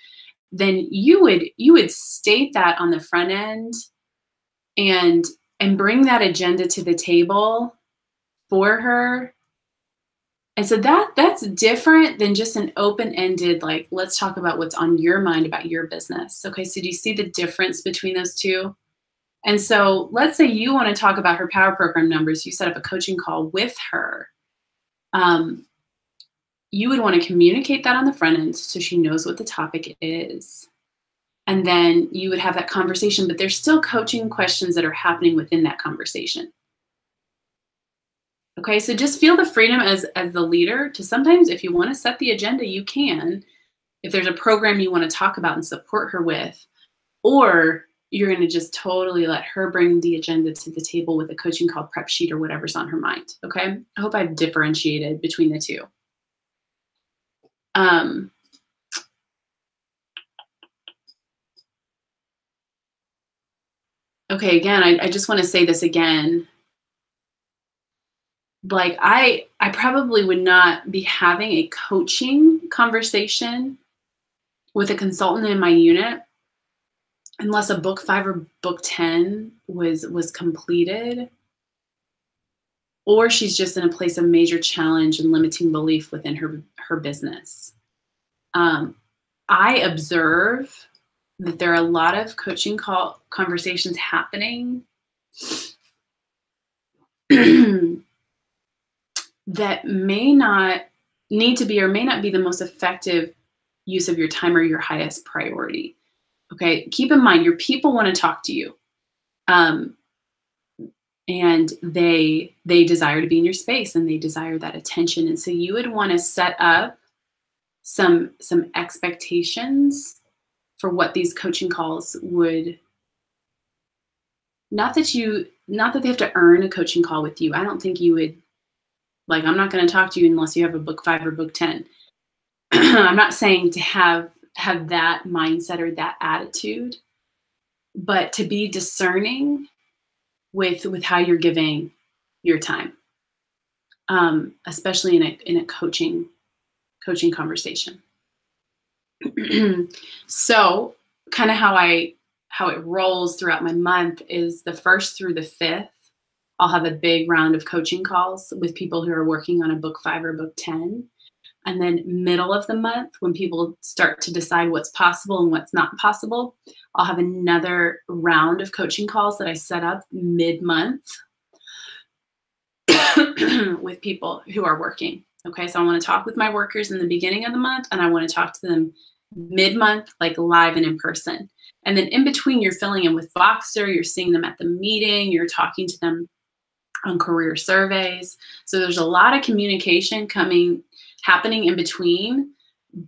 Then you would state that on the front end and bring that agenda to the table for her. And so that's different than just an open-ended, like, let's talk about what's on your mind about your business. Okay, so do you see the difference between those two? And so let's say you want to talk about her Power Program numbers. You set up a coaching call with her. You would want to communicate that on the front end so she knows what the topic is. And then you would have that conversation, but there's still coaching questions that are happening within that conversation. Okay, so just feel the freedom as the leader to sometimes, if you want to set the agenda, you can. If there's a program you want to talk about and support her with, or you're going to just totally let her bring the agenda to the table with a coaching call prep sheet or whatever's on her mind. Okay, I hope I've differentiated between the two. Okay, again, I just want to say this again. Like I probably would not be having a coaching conversation with a consultant in my unit unless a book 5 or book 10 was completed, or she's just in a place of major challenge and limiting belief within her business. I observe that there are a lot of coaching call conversations happening that may not need to be or may not be the most effective use of your time or your highest priority. Okay, keep in mind your people want to talk to you, and they desire to be in your space and they desire that attention. And so you would want to set up some expectations for what these coaching calls would. Not that they have to earn a coaching call with you. I don't think you would. Like, I'm not going to talk to you unless you have a book 5 or book 10. I'm not saying to have that mindset or that attitude, but to be discerning with how you're giving your time, especially in a coaching conversation. So kind of how it rolls throughout my month is the 1st through the 5th. I'll have a big round of coaching calls with people who are working on a book 5 or book 10. And then middle of the month, when people start to decide what's possible and what's not possible, I'll have another round of coaching calls that I set up mid-month with people who are working. Okay, so I want to talk with my workers in the beginning of the month, and I want to talk to them mid-month, like live and in person. And then in between, you're filling in with Voxer, you're seeing them at the meeting, you're talking to them on career surveys. So there's a lot of communication happening in between.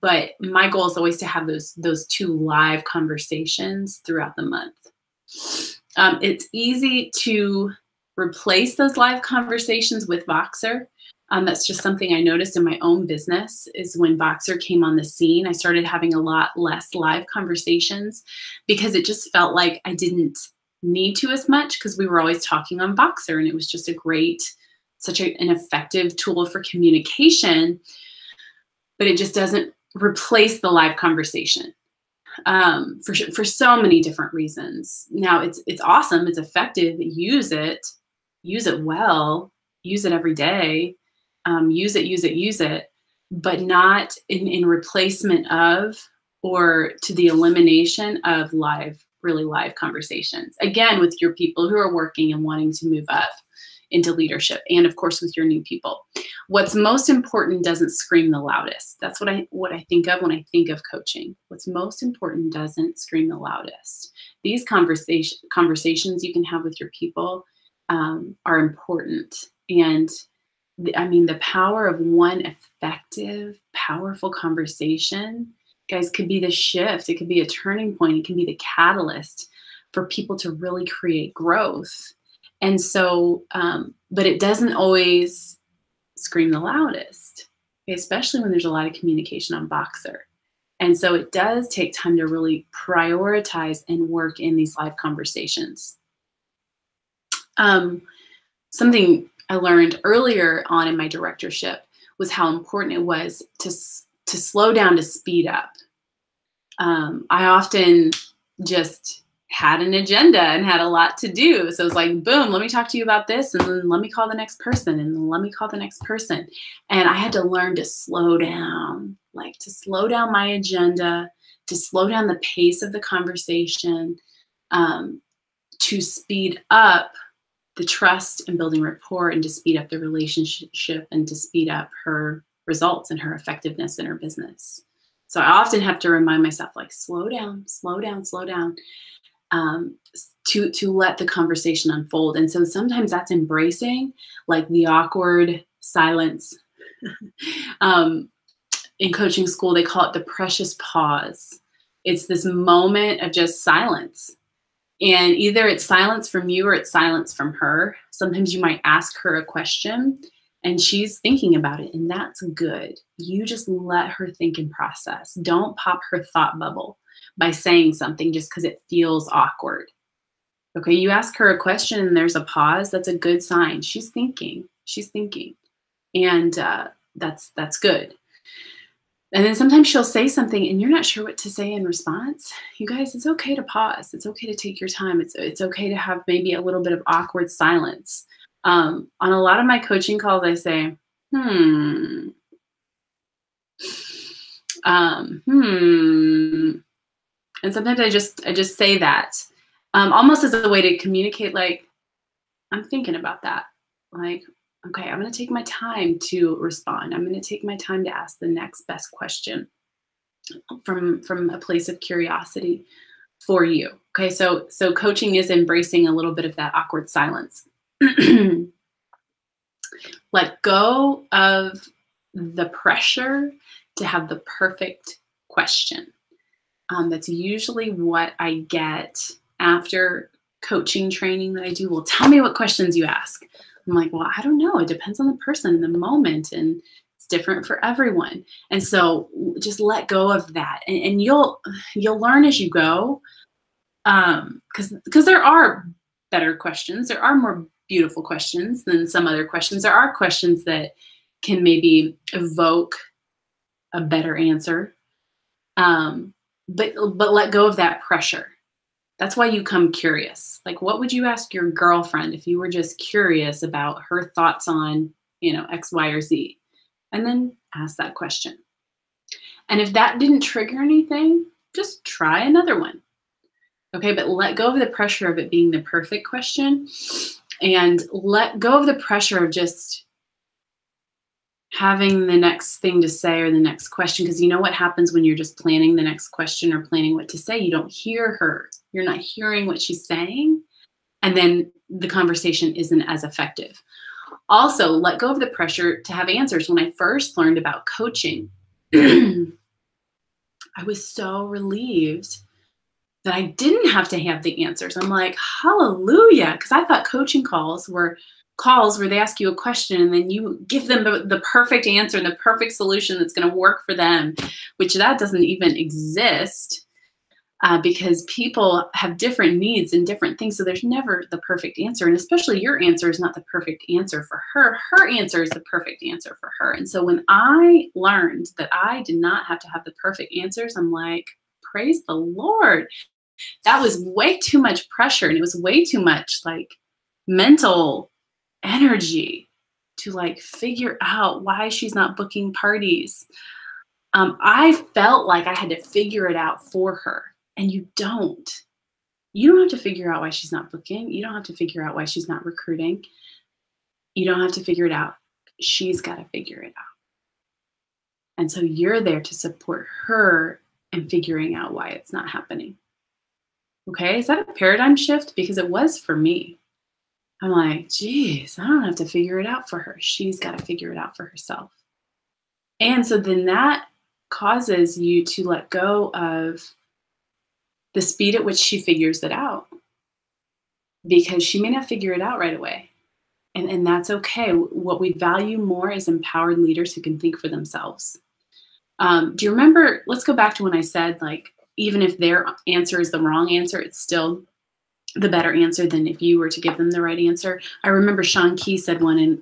But my goal is always to have those 2 live conversations throughout the month. It's easy to replace those live conversations with Voxer. That's just something I noticed in my own business is when Voxer came on the scene, I started having a lot less live conversations because it just felt like I didn't need to as much because we were always talking on Voxer, and it was just such an effective tool for communication, but it just doesn't replace the live conversation for so many different reasons. Now it's awesome, it's effective, use it well, use it every day, use it, but not in replacement of or to the elimination of really live conversations. Again, with your people who are working and wanting to move up into leadership, and of course with your new people. What's most important doesn't scream the loudest. That's what I think of when I think of coaching. What's most important doesn't scream the loudest. These conversations you can have with your people are important. And the power of one effective, powerful conversation, guys, could be the shift. It could be a turning point. It can be the catalyst for people to really create growth. And so, but it doesn't always scream the loudest, especially when there's a lot of communication on Voxer. And so it does take time to really prioritize and work in these live conversations. Something I learned earlier on in my directorship was how important it was to slow down to speed up. I often just had an agenda and had a lot to do. So it was like, boom, let me talk to you about this, and then let me call the next person, and then let me call the next person. And I had to learn to slow down, like to slow down my agenda, to slow down the pace of the conversation, to speed up the trust and building rapport, and to speed up the relationship, and to speed up her results and her effectiveness in her business. So I often have to remind myself, like, slow down, slow down, slow down. To let the conversation unfold. And so sometimes that's embracing like the awkward silence. In coaching school, they call it the precious pause. It's this moment of just silence. And either it's silence from you or it's silence from her. Sometimes you might ask her a question and she's thinking about it, and that's good. You just let her think and process. Don't pop her thought bubble by saying something just because it feels awkward. Okay, you ask her a question and there's a pause, that's a good sign. She's thinking. And that's good. And then sometimes she'll say something and you're not sure what to say in response. You guys, it's okay to pause. It's okay to take your time. It's okay to have maybe a little bit of awkward silence. On a lot of my coaching calls, I say, And sometimes I just say that almost as a way to communicate, like, I'm thinking about that. Like, okay, I'm going to take my time to respond. I'm going to take my time to ask the next best question from a place of curiosity for you. Okay, so coaching is embracing a little bit of that awkward silence. Let go of the pressure to have the perfect question. That's usually what I get after coaching training that I do. Well, tell me what questions you ask. I'm like, well, I don't know. It depends on the person in the moment, and it's different for everyone. And so just let go of that, and you'll learn as you go. Because there are better questions. There are more beautiful questions than some other questions. There are questions that can maybe evoke a better answer. But let go of that pressure. That's why you come curious. Like, what would you ask your girlfriend if you were just curious about her thoughts on, X, Y, or Z? And then ask that question. And if that didn't trigger anything, just try another one. Okay, but let go of the pressure of it being the perfect question, and let go of the pressure of just having the next thing to say or the next question, because you know what happens when you're just planning the next question or planning what to say? You don't hear her. You're not hearing what she's saying. And then the conversation isn't as effective. Also, let go of the pressure to have answers. When I first learned about coaching, I was so relieved that I didn't have to have the answers. I'm like, hallelujah. Because I thought coaching calls were calls where they ask you a question and then you give them the perfect answer and the perfect solution that's going to work for them, which that doesn't even exist. Because people have different needs and different things. So there's never the perfect answer. And especially your answer is not the perfect answer for her. Her answer is the perfect answer for her. And so when I learned that I did not have to have the perfect answers, I'm like, praise the Lord. That was way too much pressure. And it was way too much like mental energy to like figure out why she's not booking parties. I felt like I had to figure it out for her. And you don't. You don't have to figure out why she's not booking. You don't have to figure out why she's not recruiting. You don't have to figure it out. She's got to figure it out. And so you're there to support her in figuring out why it's not happening. Okay, is that a paradigm shift? Because it was for me. I'm like, geez, I don't have to figure it out for her. She's got to figure it out for herself. And so then that causes you to let go of the speed at which she figures it out, because she may not figure it out right away. And that's okay. What we value more is empowered leaders who can think for themselves. Do you remember, let's go back to when I said, like, even if their answer is the wrong answer, it's still the better answer than if you were to give them the right answer. I remember Sean Key said one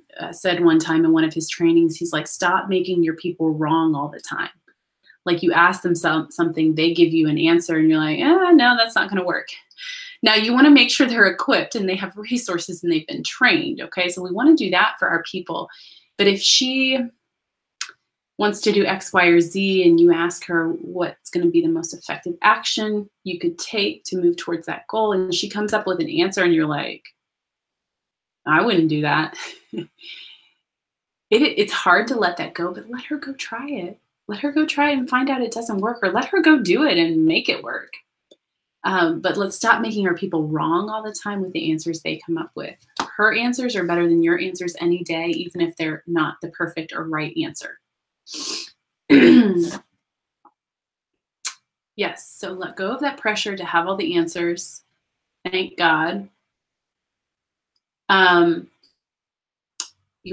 time in one of his trainings, he's like, stop making your people wrong all the time. Like you ask them something, they give you an answer and you're like, no, that's not going to work. Now you want to make sure they're equipped and they have resources and they've been trained. Okay. So we want to do that for our people. But if she wants to do X, Y, or Z and you ask her what's going to be the most effective action you could take to move towards that goal, and she comes up with an answer and you're like, I wouldn't do that. It's hard to let that go, but let her go try it. Let her go try it and find out it doesn't work, or let her go do it and make it work. But let's stop making our people wrong all the time with the answers they come up with. Her answers are better than your answers any day, even if they're not the perfect or right answer. Yes, so let go of that pressure to have all the answers. Thank God. You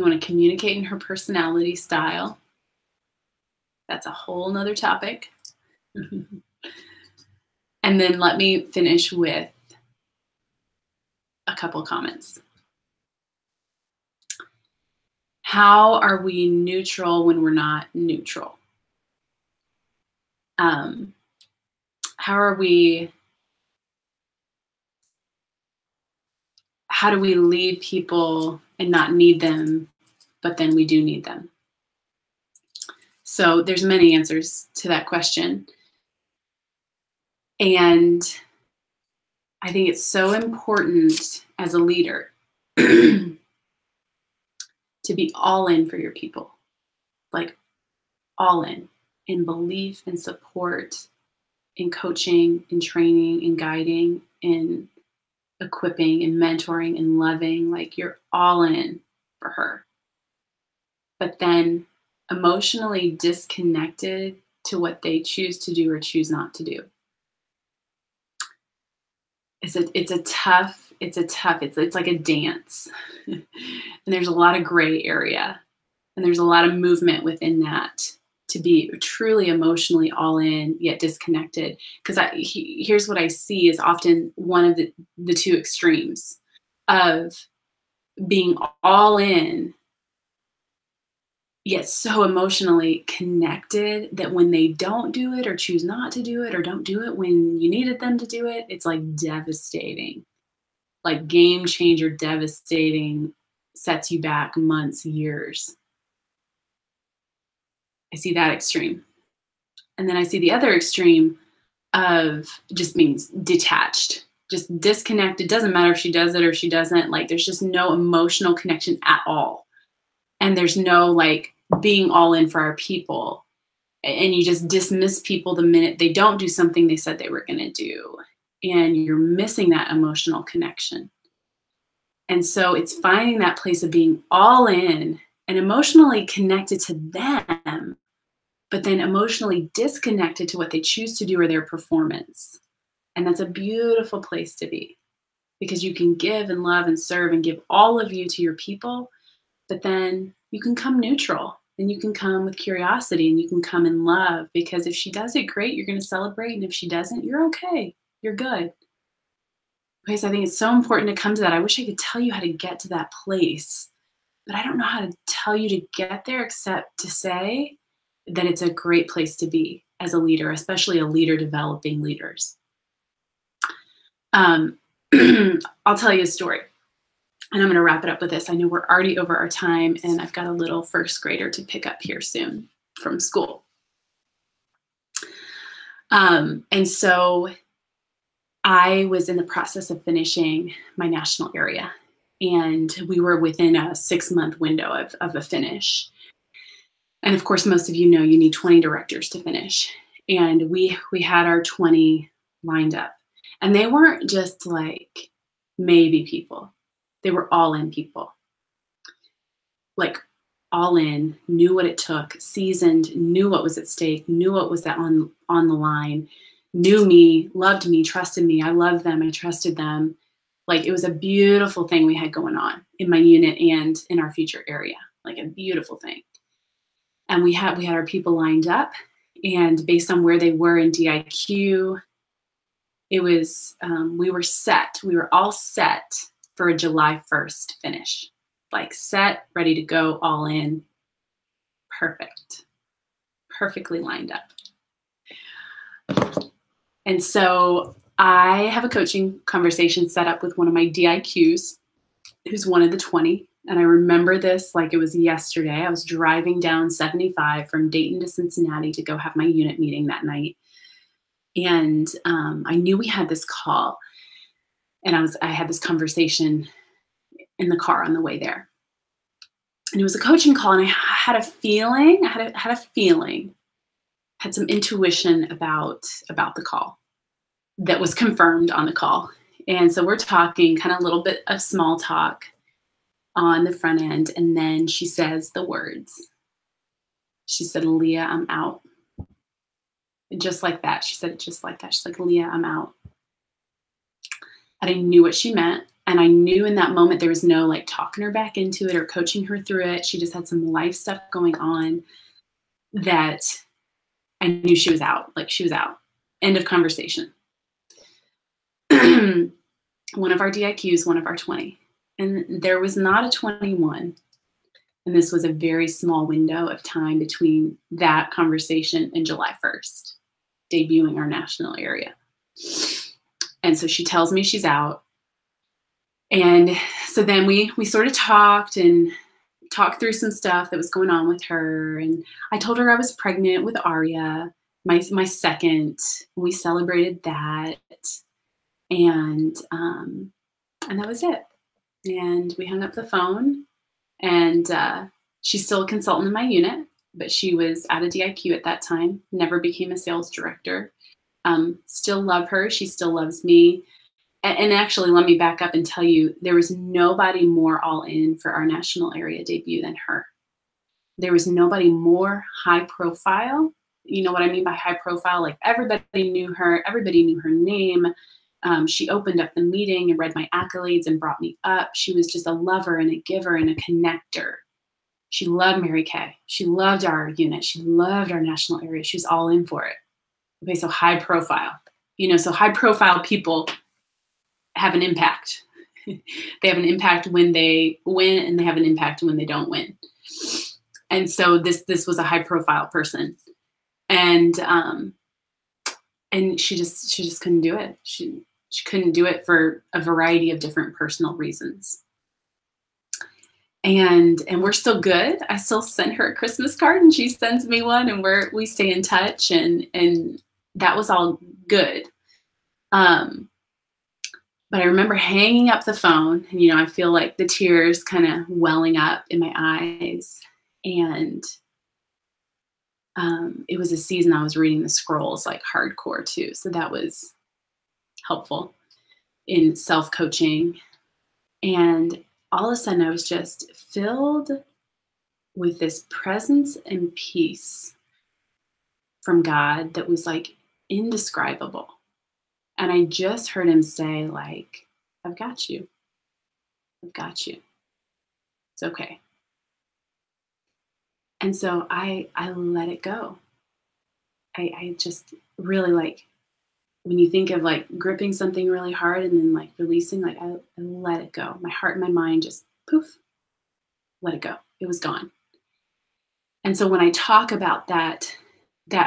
want to communicate in her personality style. That's a whole nother topic. And then let me finish with a couple comments. How are we neutral when we're not neutral? How do we lead people and not need them, but then we do need them? So there's many answers to that question. And I think it's so important as a leader to be all in for your people, like all in belief and support, in coaching, in training, in guiding, in equipping, in mentoring, and loving. Like you're all in for her. But then emotionally disconnected to what they choose to do or choose not to do. It's like a dance. And there's a lot of gray area. And there's a lot of movement within that to be truly emotionally all in, yet disconnected. Because here's what I see is often one of the two extremes of being all in, yet so emotionally connected that when they don't do it or choose not to do it or don't do it when you needed them to do it, it's like devastating, like game changer, devastating, sets you back months, years. I see that extreme. And then I see the other extreme of just being detached, just disconnected. Doesn't matter if she does it or she doesn't. Like there's just no emotional connection at all. And there's no like being all in for our people, and you just dismiss people the minute they don't do something they said they were going to do, and you're missing that emotional connection. And so it's finding that place of being all in and emotionally connected to them, but then emotionally disconnected to what they choose to do or their performance. And that's a beautiful place to be, because you can give and love and serve and give all of you to your people, but then you can come neutral and you can come with curiosity and you can come in love, because if she does it, great, you're going to celebrate. And if she doesn't, you're okay. You're good. Because I think it's so important to come to that. I wish I could tell you how to get to that place, but I don't know how to tell you to get there except to say that it's a great place to be as a leader, especially a leader developing leaders. I'll tell you a story, and I'm going to wrap it up with this. I know we're already over our time, and I've got a little first grader to pick up here soon from school. And so I was in the process of finishing my national area, and we were within a 6-month window of a finish. And of course, most of you know you need 20 directors to finish. And we had our 20 lined up. And they weren't just like maybe people. They were all in people. Like all in, knew what it took, seasoned, knew what was at stake, knew what was on the line, knew me, loved me, trusted me. I loved them. I trusted them. Like it was a beautiful thing we had going on in my unit and in our future area. Like a beautiful thing. And we had our people lined up, and based on where they were in DIQ, it was, we were set. We were all set for a July 1st finish. Like set, ready to go, all in. Perfect. Perfectly lined up. And so I have a coaching conversation set up with one of my DIQs, who's one of the 20. And I remember this like it was yesterday. I was driving down 75 from Dayton to Cincinnati to go have my unit meeting that night. And I knew we had this call. And I had this conversation in the car on the way there. And it was a coaching call, and I had a feeling, had some intuition about the call that was confirmed on the call. And so we're talking kind of a little bit of small talk on the front end. And then she says the words. She said, "Leah, I'm out." And just like that. She said it just like that. She's like, "Leah, I'm out." And I knew what she meant. And I knew in that moment there was no like talking her back into it or coaching her through it. She just had some life stuff going on that I knew she was out. Like she was out. End of conversation. One of our DIQs, one of our 20. And there was not a 21. And this was a very small window of time between that conversation and July 1st, debuting our national area. And so she tells me she's out. And so then we sort of talked through some stuff that was going on with her. And I told her I was pregnant with Aria, my second. We celebrated that. And that was it. And we hung up the phone, and she's still a consultant in my unit, but she was at a DIQ at that time, never became a sales director. Still love her. She still loves me. And actually, let me back up and tell you, there was nobody more all in for our national area debut than her. There was nobody more high profile. You know what I mean by high profile? Like everybody knew her. Everybody knew her name. She opened up the meeting and read my accolades and brought me up. She was just a lover and a giver and a connector. She loved Mary Kay. She loved our unit. She loved our national area. She was all in for it. Okay, so high profile. So high profile people have an impact. They have an impact when they win, and they have an impact when they don't win. And so this was a high profile person. And she just couldn't do it. She couldn't do it for a variety of different personal reasons. And we're still good. I still send her a Christmas card, and she sends me one, and we stay in touch, and that was all good. But I remember hanging up the phone, and I feel like the tears kind of welling up in my eyes. And it was a season I was reading the scrolls like hardcore too. So that was helpful in self-coaching. And all of a sudden I was just filled with this presence and peace from God that was like indescribable. And I just heard him say, like, I've got you. I've got you. It's okay. And so I let it go. I just really, like, when you think of like gripping something really hard and then like releasing, like I let it go. My heart and my mind just poof, let it go. It was gone. And so when I talk about that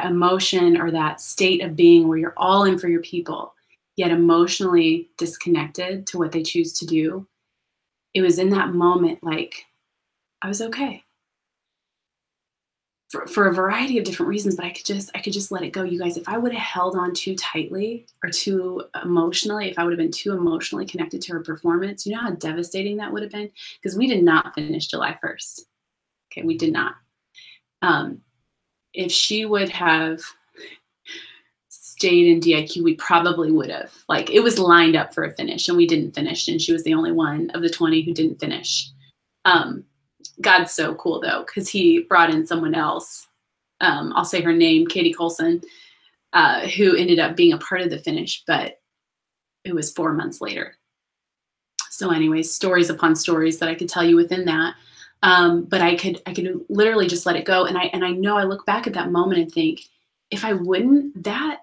emotion or that state of being where you're all in for your people, yet emotionally disconnected to what they choose to do, it was in that moment like I was okay. For a variety of different reasons, but I could just let it go. You guys, if I would have held on too tightly or too emotionally, if I would have been too emotionally connected to her performance, you know how devastating that would have been? Because we did not finish July 1st. Okay, we did not. If she would have stayed in DIQ, we probably would have. Like, it was lined up for a finish and we didn't finish, and she was the only one of the 20 who didn't finish. God's so cool though, because he brought in someone else. I'll say her name, Katie Colson, who ended up being a part of the finish, but it was 4 months later. So anyways, stories upon stories that I could tell you within that. But I could literally just let it go. And I know I look back at that moment and think, if I wouldn't, that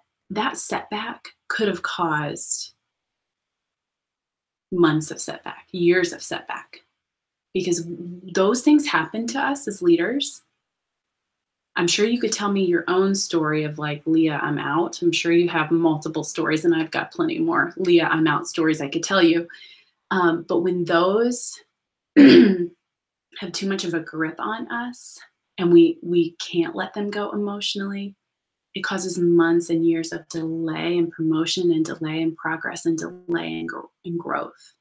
setback could have caused months of setback, years of setback. Because those things happen to us as leaders. I'm sure you could tell me your own story of like, Leah, I'm out. I'm sure you have multiple stories, and I've got plenty more Leah, I'm out stories I could tell you. But when those have too much of a grip on us and we can't let them go emotionally, it causes months and years of delay in promotion and delay in progress and delay in growth.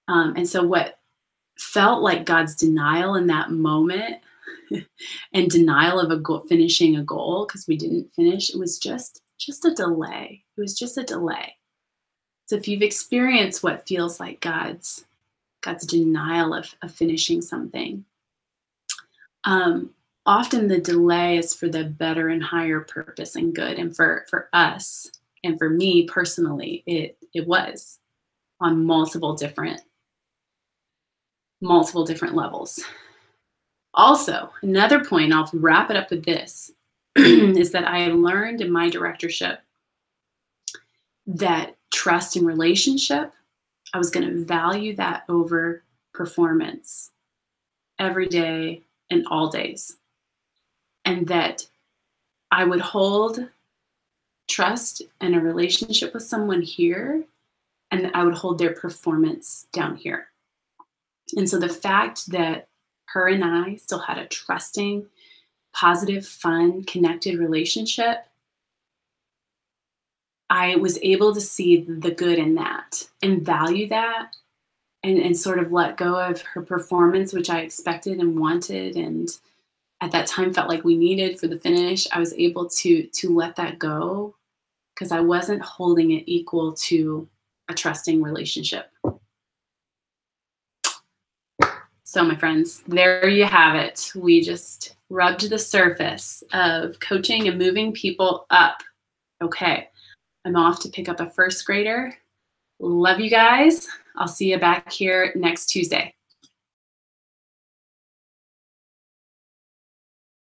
And so what felt like God's denial in that moment and denial of finishing a goal because we didn't finish, it was just a delay. It was just a delay. So if you've experienced what feels like God's denial of finishing something, often the delay is for the better and higher purpose and good. And for us and for me personally, it was on multiple different levels. Also, another point, I'll wrap it up with this, is that I learned in my directorship that trust in relationship, I was going to value that over performance every day and all days. And that I would hold trust in a relationship with someone here, and I would hold their performance down here. And so the fact that her and I still had a trusting, positive, fun, connected relationship, I was able to see the good in that and value that, and sort of let go of her performance, which I expected and wanted, and at that time felt like we needed for the finish. I was able to let that go because I wasn't holding it equal to a trusting relationship. So my friends, there you have it. We just rubbed the surface of coaching and moving people up. Okay, I'm off to pick up a first grader. Love you guys. I'll see you back here next Tuesday.